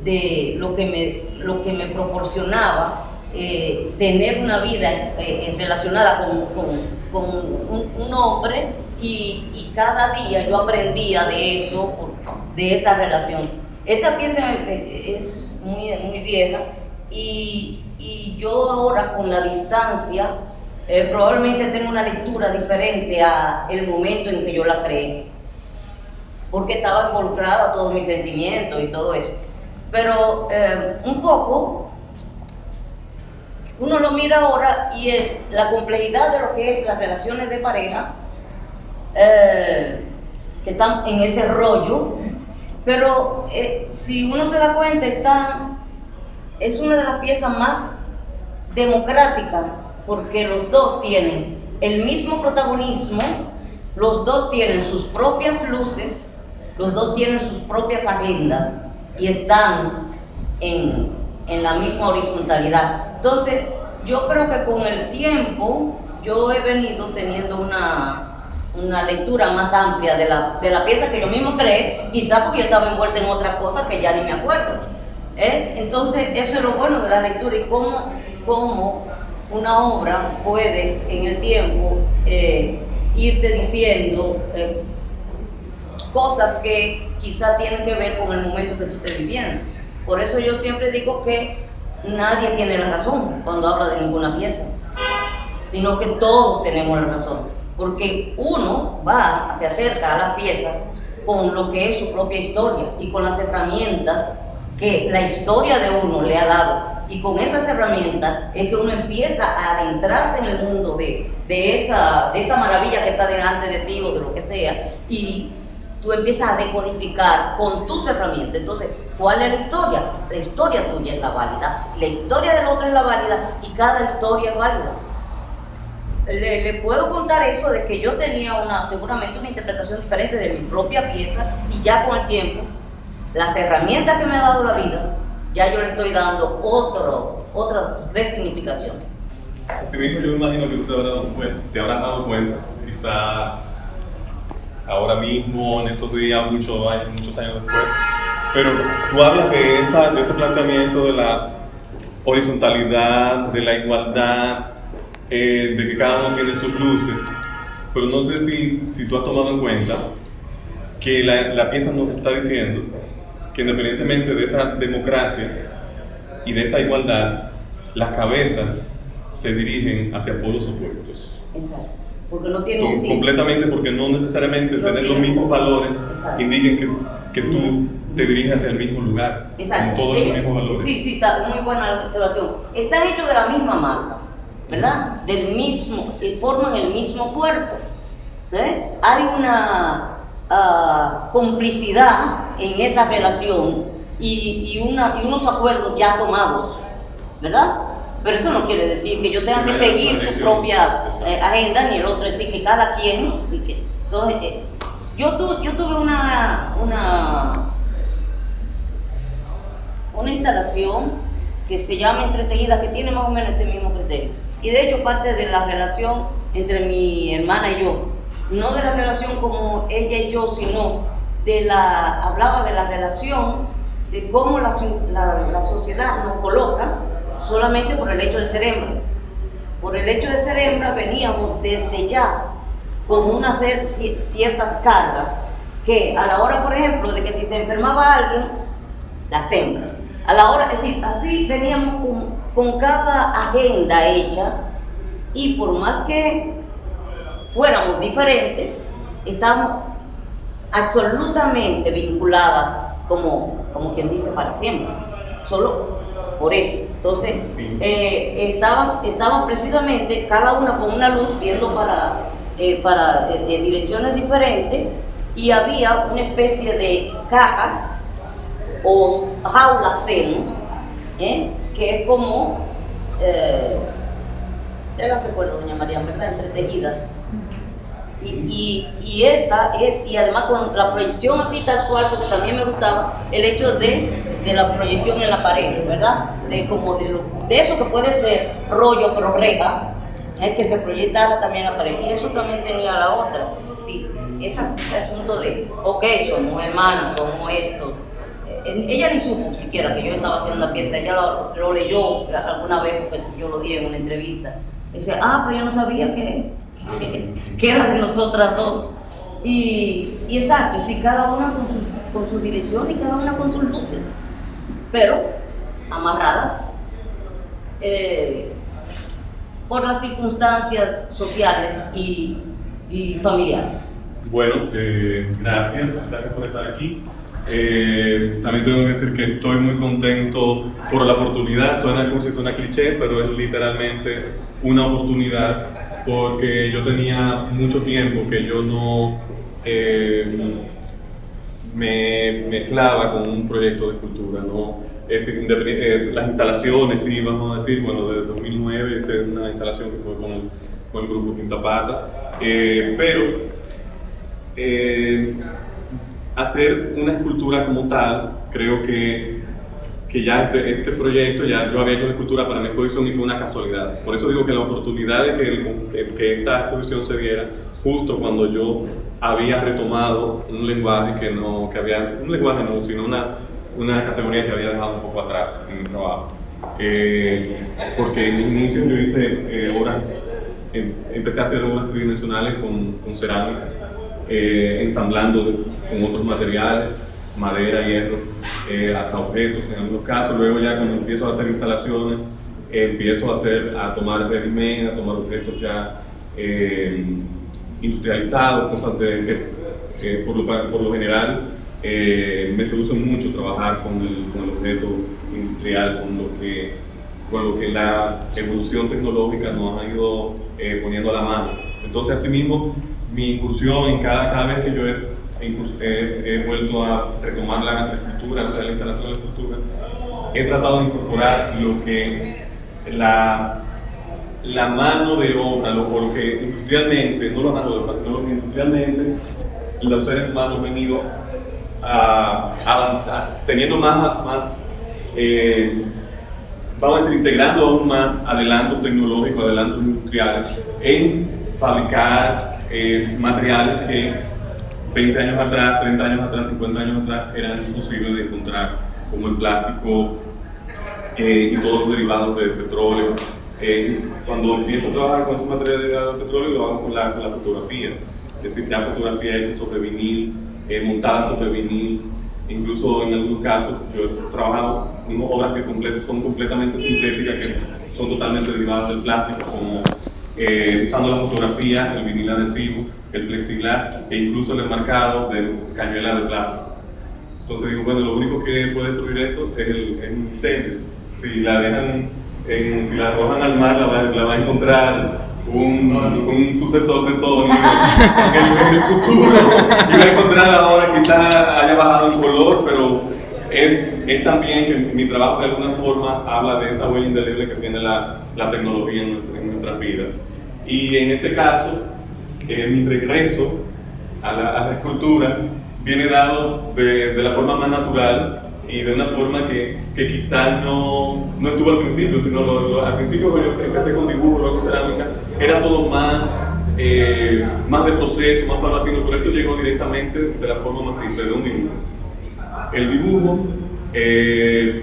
de lo que me proporcionaba tener una vida relacionada con un hombre, y cada día yo aprendía de eso, de esa relación. Esta pieza es muy vieja, y yo ahora, con la distancia, probablemente tengo una lectura diferente a el momento en que yo la creé, porque estaba involucrada todos mis sentimientos y todo eso. Pero un poco uno lo mira ahora y es la complejidad de lo que es las relaciones de pareja, que están en ese rollo, pero si uno se da cuenta, es una de las piezas más democráticas, porque los dos tienen el mismo protagonismo, los dos tienen sus propias luces, los dos tienen sus propias agendas y están en la misma horizontalidad. Entonces, yo creo que con el tiempo yo he venido teniendo una lectura más amplia de la pieza que yo mismo creé, quizás porque yo estaba envuelta en otra cosa que ya ni me acuerdo. Entonces, eso es lo bueno de la lectura, y cómo una obra puede en el tiempo irte diciendo cosas que quizás tienen que ver con el momento que tú estés viviendo. Por eso yo siempre digo que nadie tiene la razón cuando habla de ninguna pieza, sino que todos tenemos la razón, porque uno se acerca a la pieza con lo que es su propia historia y con las herramientas que la historia de uno le ha dado. Y con esas herramientas es que uno empieza a adentrarse en el mundo de esa maravilla que está delante de ti o de lo que sea, y tú empiezas a decodificar con tus herramientas. Entonces, ¿cuál es la historia? La historia tuya es la válida, la historia del otro es la válida, y cada historia es válida. Le puedo contar eso de que yo tenía seguramente una interpretación diferente de mi propia pieza, y ya con el tiempo, las herramientas que me ha dado la vida, ya yo le estoy dando otra resignificación. Así mismo, yo imagino que tú te habrás dado cuenta, quizá ahora mismo, en estos días, muchos años después, pero tú hablas de ese planteamiento de la horizontalidad, de la igualdad, de que cada uno tiene sus luces, pero no sé si tú has tomado en cuenta que la pieza nos está diciendo que independientemente de esa democracia y de esa igualdad, las cabezas se dirigen hacia polos opuestos. Exacto. Porque no tienen completamente, porque no necesariamente tener los mismos valores. Exacto. Indiquen que tú te diriges hacia el mismo lugar. Exacto. Con todos esos mismos valores. Sí, está muy buena la observación. Están hechos de la misma masa, ¿verdad? Forman el mismo cuerpo. ¿Sí? Hay una complicidad en esa relación y unos acuerdos ya tomados, ¿verdad? Pero eso no quiere decir que yo tenga que seguir tu propia agenda, ni el otro decir que cada quien. Entonces, yo tuve una instalación que se llama Entretejida, que tiene más o menos este mismo criterio. Y de hecho parte de la relación entre mi hermana y yo, no de la relación como ella y yo, sino hablaba de la relación, de cómo la sociedad nos coloca solamente por el hecho de ser hembras. Por el hecho de ser hembras veníamos desde ya con ciertas cargas que a la hora, por ejemplo, de que si se enfermaba alguien, las hembras. A la hora, es decir, así veníamos con cada agenda hecha, y por más que fuéramos diferentes, estábamos absolutamente vinculadas como quien dice para siempre, solo por eso. Entonces estaban precisamente cada una con una luz viendo para direcciones diferentes, y había una especie de caja o jaula seno, que es como yo no recuerdo, doña María, ¿verdad? Entretejida. Y esa es, y además con la proyección así tal cual, porque también me gustaba el hecho de la proyección en la pared, ¿verdad? De eso que puede ser rollo pero reja, que se proyectara también en la pared. Y eso también tenía la otra, sí, ese asunto de, ok, somos hermanas, somos esto. Ella ni supo siquiera que yo estaba haciendo una pieza, ella lo leyó alguna vez, pues yo lo di en una entrevista. Dice, pero yo no sabía que era de nosotras dos. Y exacto, sí, cada una con su dirección y cada una con sus luces, pero amarradas por las circunstancias sociales y familiares. Bueno, gracias por estar aquí. También tengo que decir que estoy muy contento por la oportunidad. Suena como si suena cliché, pero es literalmente una oportunidad, porque yo tenía mucho tiempo que yo no me mezclaba con un proyecto de escultura, ¿no? Es decir, las instalaciones, sí, vamos a decir, bueno, desde 2009 es una instalación que fue con el grupo Quinta Pata, pero hacer una escultura como tal, creo que ya este proyecto, ya yo había hecho la escultura para mi exposición y fue una casualidad. Por eso digo que la oportunidad de que esta exposición se diera justo cuando yo había retomado un lenguaje sino una categoría que había dejado un poco atrás en mi trabajo. Porque en el inicio yo hice empecé a hacer obras tridimensionales con cerámica, ensamblando con otros materiales, madera, hierro, hasta objetos en algunos casos. Luego ya cuando empiezo a hacer instalaciones, empiezo a tomar ready-made, a tomar objetos ya industrializados, cosas que por lo general Me seduce mucho trabajar con el objeto industrial, con lo que la evolución tecnológica nos ha ido poniendo a la mano. Entonces, asimismo, mi incursión en cada vez que yo he vuelto a retomar la escultura, o sea, la instalación de la escultura, he tratado de incorporar lo que la mano de obra, o lo que industrialmente, no la mano de obra, sino lo que industrialmente los seres humanos han venido a avanzar, teniendo más vamos a decir, integrando aún más adelantos tecnológicos, adelantos industriales, en fabricar materiales que 20 años atrás, 30 años atrás, 50 años atrás eran imposibles de encontrar, como el plástico y todos los derivados de petróleo. Cuando empiezo a trabajar con esos materiales derivados de petróleo, lo hago con la fotografía, es decir, ya fotografía hecha sobre vinil, montada sobre vinil. Incluso en algunos casos yo he trabajado en obras que son completamente sintéticas, que son totalmente derivadas del plástico, como usando la fotografía, el vinil adhesivo, el plexiglas e incluso el enmarcado de cañuela de plástico. Entonces digo, bueno, lo único que puede destruir esto es el incendio. Si la arrojan al mar, la va a encontrar un sucesor de todo en el futuro, y va a encontrar ahora, quizás haya bajado en color, pero es también que mi trabajo de alguna forma habla de esa huella indeleble que tiene la tecnología en nuestras vidas. Y en este caso, mi regreso a la escultura viene dado de la forma más natural y de una forma que quizás no estuvo al principio, sino al principio cuando yo empecé con dibujo, luego cerámica, era todo más de proceso, más paulatino, pero esto llegó directamente de la forma más simple, de un dibujo. El dibujo, de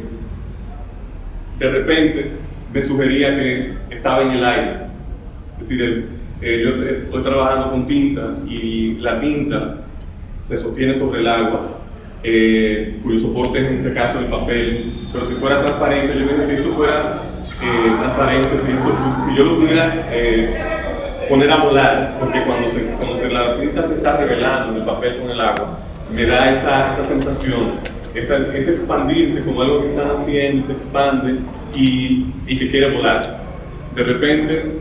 repente, me sugería que estaba en el aire. Es decir, yo estoy trabajando con tinta y la tinta se sostiene sobre el agua, cuyo soporte es en este caso el papel, pero si fuera transparente, yo me decía, si esto fuera transparente, si yo lo pudiera poner a volar, porque cuando la tinta se está revelando en el papel con el agua, me da esa sensación, ese expandirse como algo que están haciendo, se expande y que quiere volar. De repente,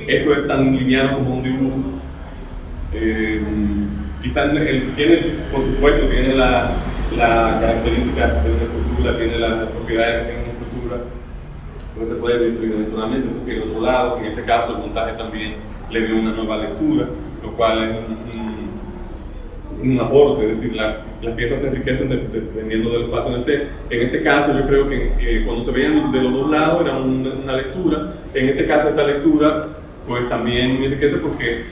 esto es tan liviano como un dibujo. Quizás tiene, por supuesto, tiene la característica de una escultura, tiene las propiedades que tiene una escultura, no se puede ver tridimensionalmente, esto tiene otro lado. En este caso, el montaje también le dio una nueva lectura, lo cual es un aporte, es decir, las piezas se enriquecen dependiendo del espacio en el té. En este caso, yo creo que cuando se veían de los dos lados era una lectura. En este caso, esta lectura pues también enriquece porque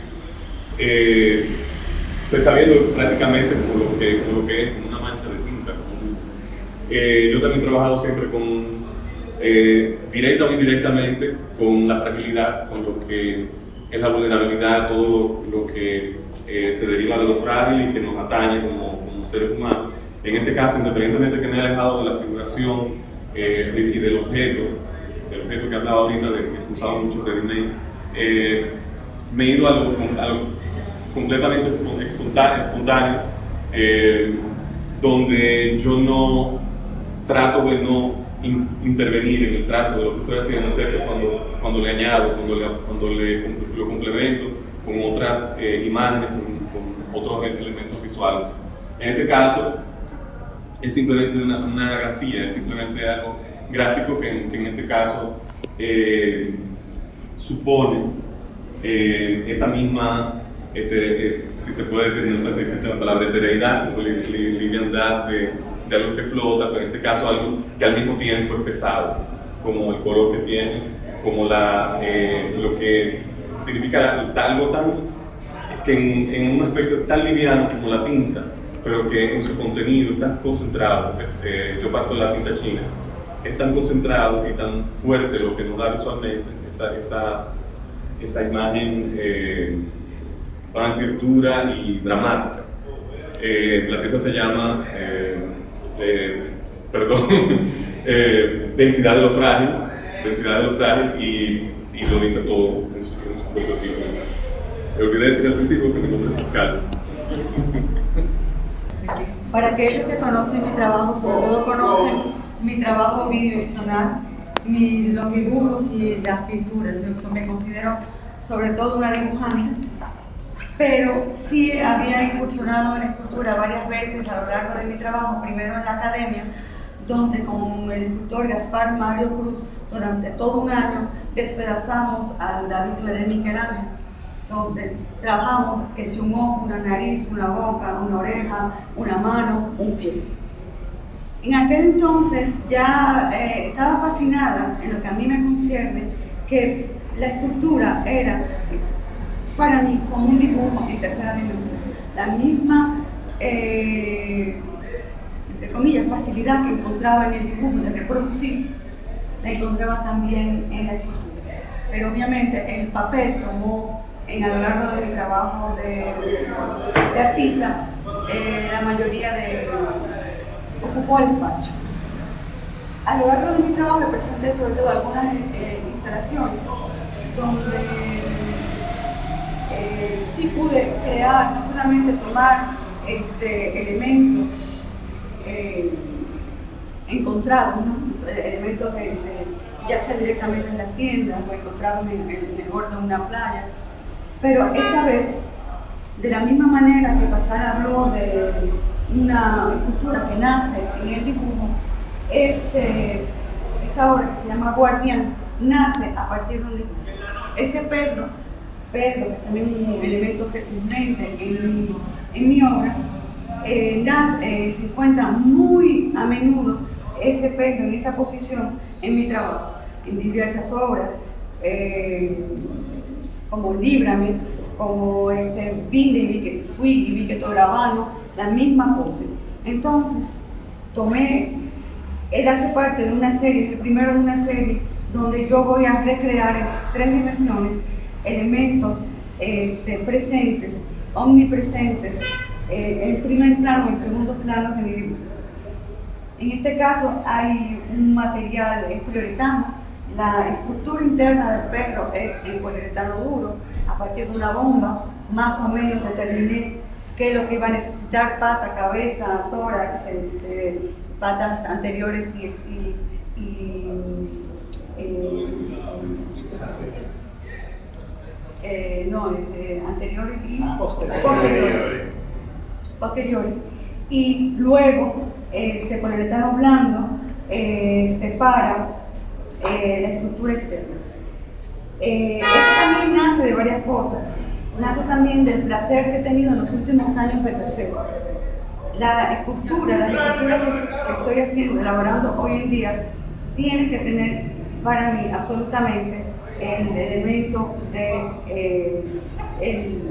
se está viendo prácticamente como lo que es, como una mancha de tinta. Yo también he trabajado siempre directa o indirectamente con la fragilidad, con lo que es la vulnerabilidad, todo lo que se deriva de lo frágil y que nos atañe como seres humanos. En este caso, independientemente de que me he alejado de la figuración y del objeto que hablaba ahorita, de que usaba mucho ready-made, me he ido a lo completamente espontáneo, donde yo no trato de no intervenir en el trazo de lo que estoy haciendo, excepto cuando le añado, cuando lo complemento con otras imágenes, con otros elementos visuales. En este caso, es simplemente una grafía, es simplemente algo gráfico que en este caso supone esa misma, si se puede decir, no sé si existe la palabra etereidad, liviandad de algo que flota, pero en este caso algo que al mismo tiempo es pesado, como el color que tiene, como lo que significa algo que en un aspecto tan liviano como la tinta, pero que en su contenido es tan concentrado. Yo parto de la tinta china, es tan concentrado y tan fuerte lo que nos da visualmente esa imagen, para decir, dura y dramática. La pieza se llama densidad de lo frágil, y lo dice todo en su propio título. Me olvidé decir al principio que mi nombre es Pascal. Para aquellos que conocen mi trabajo, sobre todo conocen mi trabajo bidimensional, los dibujos y las pinturas. Yo me considero sobre todo una dibujante, pero sí había incursionado en escultura varias veces a lo largo de mi trabajo, primero en la academia, donde con el escultor Gaspar Mario Cruz, durante todo un año, despedazamos al David de Michelangelo, donde trabajamos que si un ojo, una nariz, una boca, una oreja, una mano, un pie. En aquel entonces ya estaba fascinada en lo que a mí me concierne, que la escultura era para mí como un dibujo en tercera dimensión. La misma, entre comillas, facilidad que encontraba en el dibujo de reproducir, la encontraba también en la escultura. Pero obviamente el papel tomó, a lo largo de mi trabajo de artista, la mayoría ocupó el espacio. A lo largo de mi trabajo me presenté sobre todo algunas instalaciones donde sí pude crear, no solamente tomar elementos encontrados, ¿no? Elementos ya sea directamente en las tiendas o encontrados en el borde de una playa, pero esta vez, de la misma manera que Pascal habló de una escultura que nace en el dibujo, esta obra que se llama Guardián nace a partir de un dibujo. Ese perro que es también un elemento recurrente en mi obra, se encuentra muy a menudo ese perro en esa posición en mi trabajo, en diversas obras, como Líbrame, como vine y vi que fui y vi que todo era vano, la misma pose. Entonces, él hace parte de una serie, es el primero de una serie, donde yo voy a recrear en 3 dimensiones elementos presentes, omnipresentes, en primer plano y en segundo plano de mi dibujo. En este caso hay un material poliuretano. La estructura interna del perro es en poliuretano duro. A partir de una bomba, más o menos determiné qué es lo que iba a necesitar: pata, cabeza, tórax, patas anteriores anteriores y posteriores. Y luego poliuretano blando para la estructura externa. Esto también nace de varias cosas. Nace también del placer que he tenido en los últimos años de coser. Las esculturas que estoy elaborando hoy en día, tienen que tener para mí absolutamente el elemento el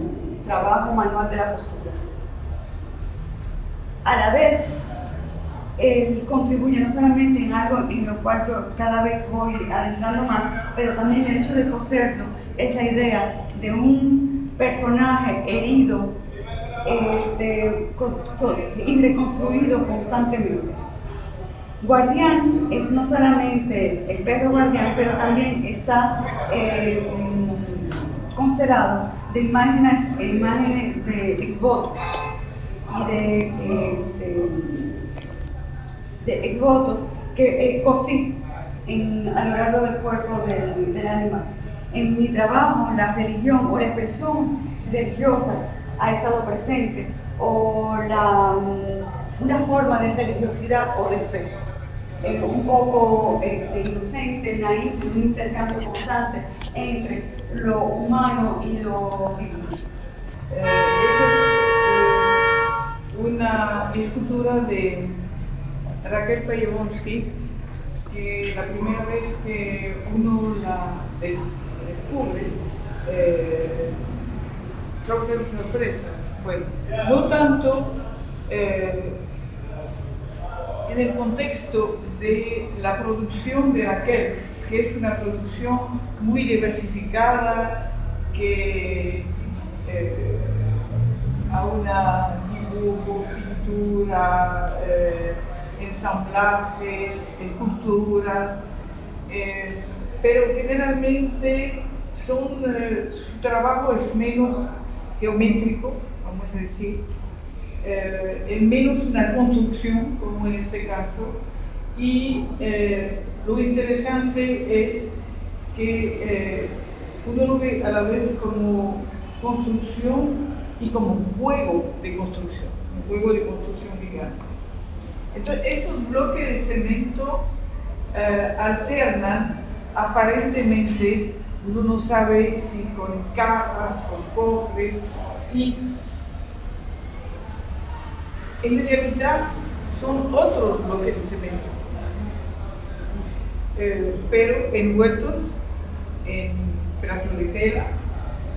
trabajo manual de la costura. A la vez, él contribuye no solamente en algo en lo cual yo cada vez voy adentrando más, pero también el hecho de coserlo es la idea de un personaje herido y reconstruido constantemente. Guardián es no solamente el perro guardián, pero también está constelado de imágenes de exvotos y de exvotos que cosí a lo largo del cuerpo del animal. En mi trabajo, la religión o la expresión religiosa ha estado presente, o una forma de religiosidad o de fe, un poco inocente, naif, un intercambio constante entre lo humano y lo divino. Esa es una escultura de Raquel Pajewski, que la primera vez que uno la descubre, causa sorpresa. Bueno, no tanto en el contexto de la producción de Raquel, que es una producción muy diversificada, que aúna dibujo, pintura, ensamblaje, esculturas, pero generalmente su trabajo es menos geométrico, vamos a decir, en menos una construcción, como en este caso, y lo interesante es que uno lo ve a la vez como construcción y como un juego de construcción gigante. Entonces, esos bloques de cemento alternan aparentemente, uno no sabe si con cajas, con cofres, y en realidad son otros bloques de cemento, pero envueltos en pedazos de tela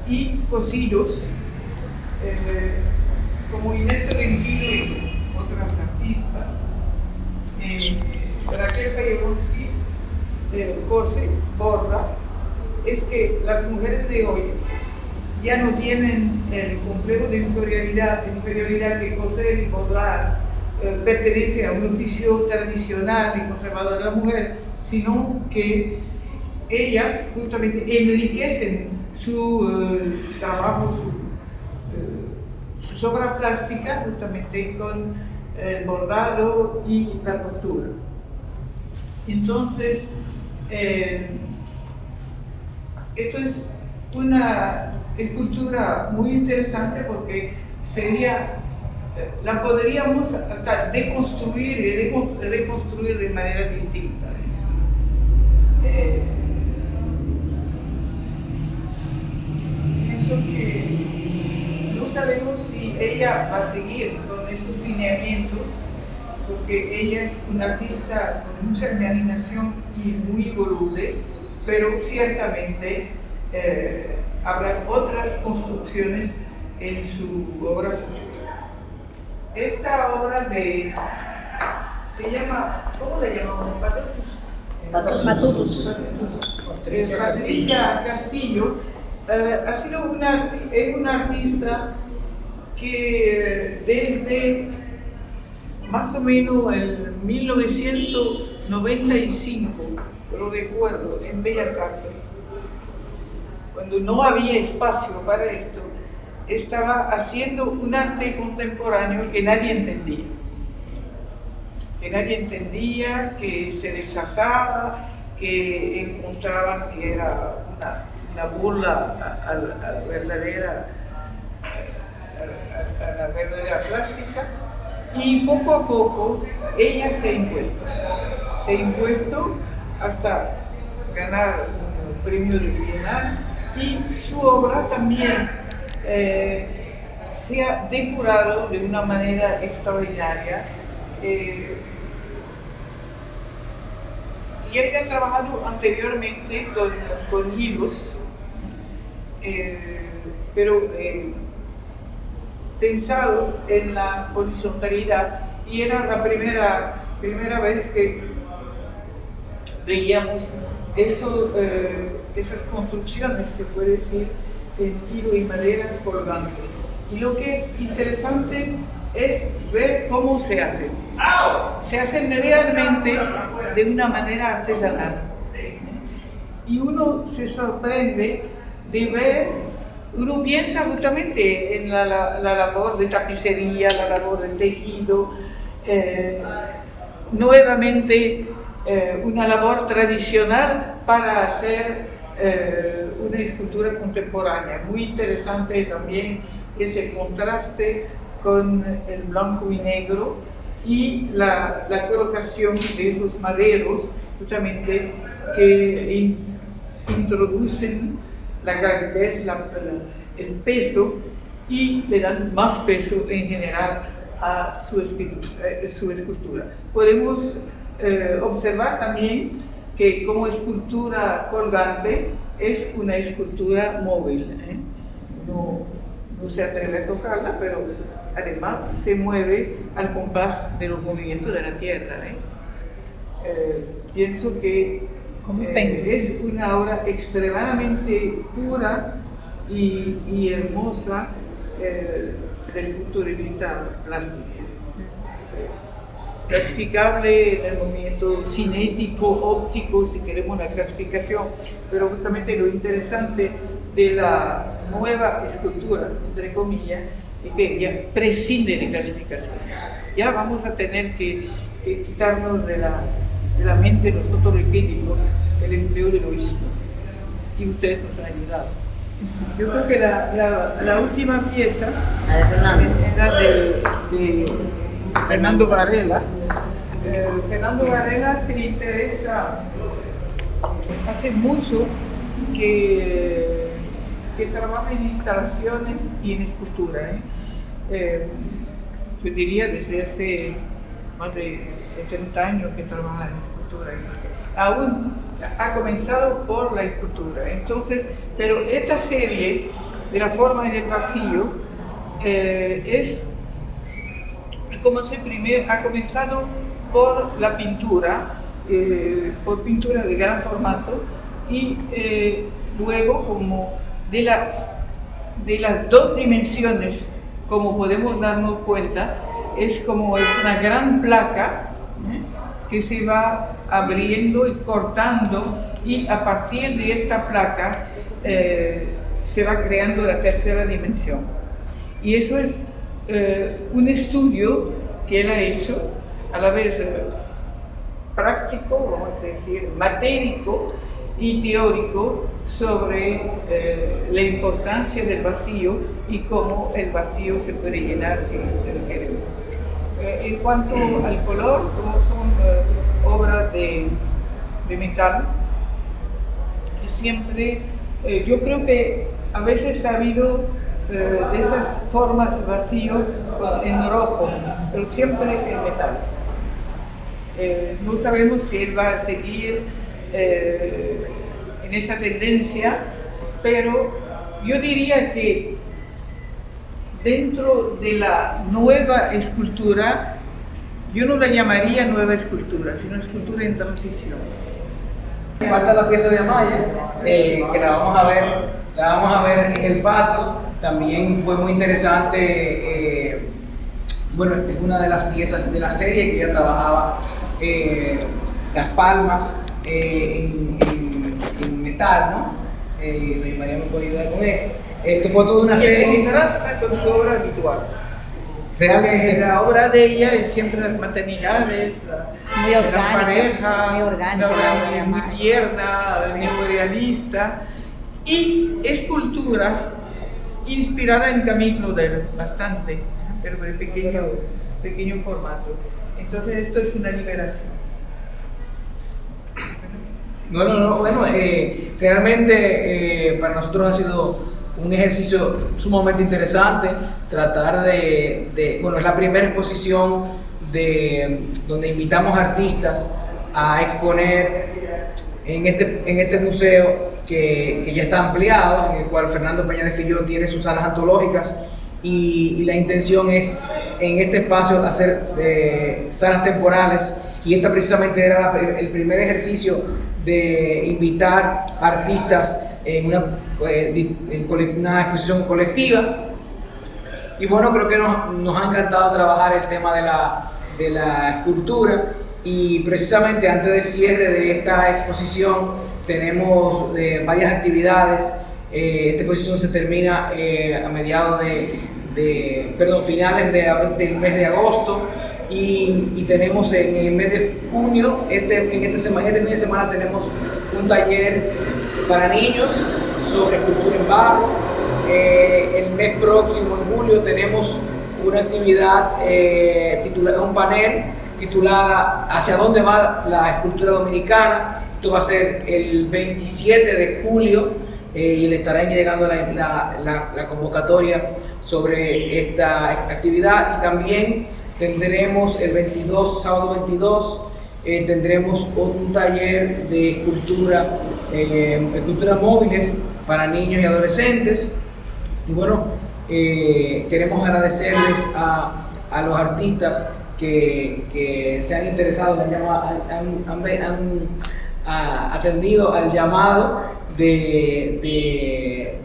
y cosidos, como Inés Tolentino y otras artistas. Raquel Payegonsky cose, borda. Es que las mujeres de hoy ya no tienen el complejo de inferioridad que coser y bordar pertenece a un oficio tradicional y conservador de la mujer, sino que ellas justamente enriquecen su trabajo, sus obras plásticas justamente con el bordado y la costura. Entonces, esto es una escultura muy interesante porque la podríamos hasta deconstruir y reconstruir de manera distinta. Pienso que no sabemos si ella va a seguir con esos lineamientos, porque ella es una artista con mucha imaginación y muy voluble, pero ciertamente habrá otras construcciones en su obra futura. Esta obra se llama, ¿cómo le llamamos? Patutus. Patricia Castillo ha sido una artista que desde más o menos el 1995, lo recuerdo, en Bellas Artes, cuando no había espacio para esto, estaba haciendo un arte contemporáneo que nadie entendía, que se rechazaba, que encontraban que era una burla a la verdadera plástica, y poco a poco ella se ha impuesto hasta ganar un premio de Bienal, y su obra también se ha depurado de una manera extraordinaria. Y ella ha trabajado anteriormente con hilos, pero pensados en la horizontalidad, y era la primera vez que veíamos esas construcciones, se puede decir, en hilo y madera colgante. Y lo que es interesante es ver cómo se hacen. Se hacen realmente de una manera artesanal. Y uno se sorprende de ver, uno piensa justamente en la labor de tapicería, la labor de tejido, nuevamente una labor tradicional para hacer una escultura contemporánea. Muy interesante también ese contraste con el blanco y negro y la colocación de esos maderos justamente que introducen la gravidez, el peso, y le dan más peso en general a su escultura. Podemos observar también que como escultura colgante es una escultura móvil. No se atreve a tocarla, pero además se mueve al compás de los movimientos de la tierra. Pienso que es una obra extremadamente pura y hermosa desde el punto de vista plástico. Clasificable en el movimiento cinético, óptico, si queremos una clasificación, pero justamente lo interesante de la nueva escultura, entre comillas, que ya prescinde de clasificación. Ya vamos a tener que quitarnos de la mente nosotros el crítico, el empleo del oísmo. Y ustedes nos han ayudado. Yo creo que la última pieza es la de Fernando Varela. Fernando Varela se interesa, hace mucho que trabaja en instalaciones y en escultura. Yo diría desde hace más de 30 años que trabaja en escultura. Aún ha comenzado por la escultura. Entonces, pero esta serie de la forma en el vacío es como si primero ha comenzado por la pintura, por pintura de gran formato y luego como de las dos dimensiones, como podemos darnos cuenta, es una gran placa que se va abriendo y cortando, y a partir de esta placa se va creando la tercera dimensión. Y eso es un estudio que él ha hecho, a la vez práctico, vamos a decir, matérico y teórico, sobre la importancia del vacío y cómo el vacío se puede llenar si lo queremos. En cuanto al color, como son obras de metal, siempre, yo creo que a veces ha habido de esas formas de vacío en rojo, pero siempre en metal. No sabemos si él va a seguir en esa tendencia, pero yo diría que dentro de la nueva escultura, yo no la llamaría nueva escultura, sino escultura en transición. Falta la pieza de Amaya, que la vamos a ver en el patio. También fue muy interesante, bueno, es una de las piezas de la serie que ella trabajaba, las palmas en metal, ¿no? María me puede ayudar con eso. Esto fue toda una serie. Contrasta con su obra habitual. Realmente. La obra de ella es siempre las maternidades, muy la orgánica, pareja, muy orgánica, una obra muy tierna, neorrealista, y esculturas inspiradas en Camille Claudel, bastante, pero de pequeño formato. Entonces esto es una liberación. No, bueno, realmente para nosotros ha sido un ejercicio sumamente interesante tratar bueno, es la primera exposición donde invitamos artistas a exponer en este museo que ya está ampliado, en el cual Fernando Peña de Filló tiene sus salas antológicas, y la intención es en este espacio hacer salas temporales, y esta precisamente era el primer ejercicio de invitar artistas en una exposición colectiva. Y bueno, creo que nos ha encantado trabajar el tema de la escultura, y precisamente antes del cierre de esta exposición tenemos varias actividades. Esta exposición se termina a mediados finales del mes de agosto, y tenemos en el mes de junio, este fin de semana tenemos un taller para niños sobre escultura en barro. El mes próximo, en julio, tenemos una actividad, un panel titulada ¿Hacia dónde va la escultura dominicana? Esto va a ser el 27 de julio, y le estarán llegando la convocatoria sobre esta actividad. Y también tendremos el sábado 22, tendremos un taller de escultura móviles para niños y adolescentes. Y bueno, queremos agradecerles a los artistas que se han interesado, han atendido al llamado de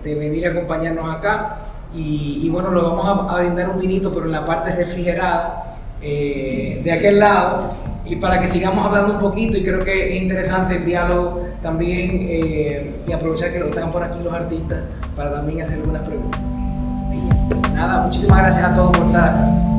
venir a acompañarnos acá. Y bueno, lo vamos a brindar un vinito, pero en la parte refrigerada de aquel lado, y para que sigamos hablando un poquito. Y creo que es interesante el diálogo también, y aprovechar que están por aquí los artistas para también hacer algunas preguntas. nada, muchísimas gracias a todos por estar acá.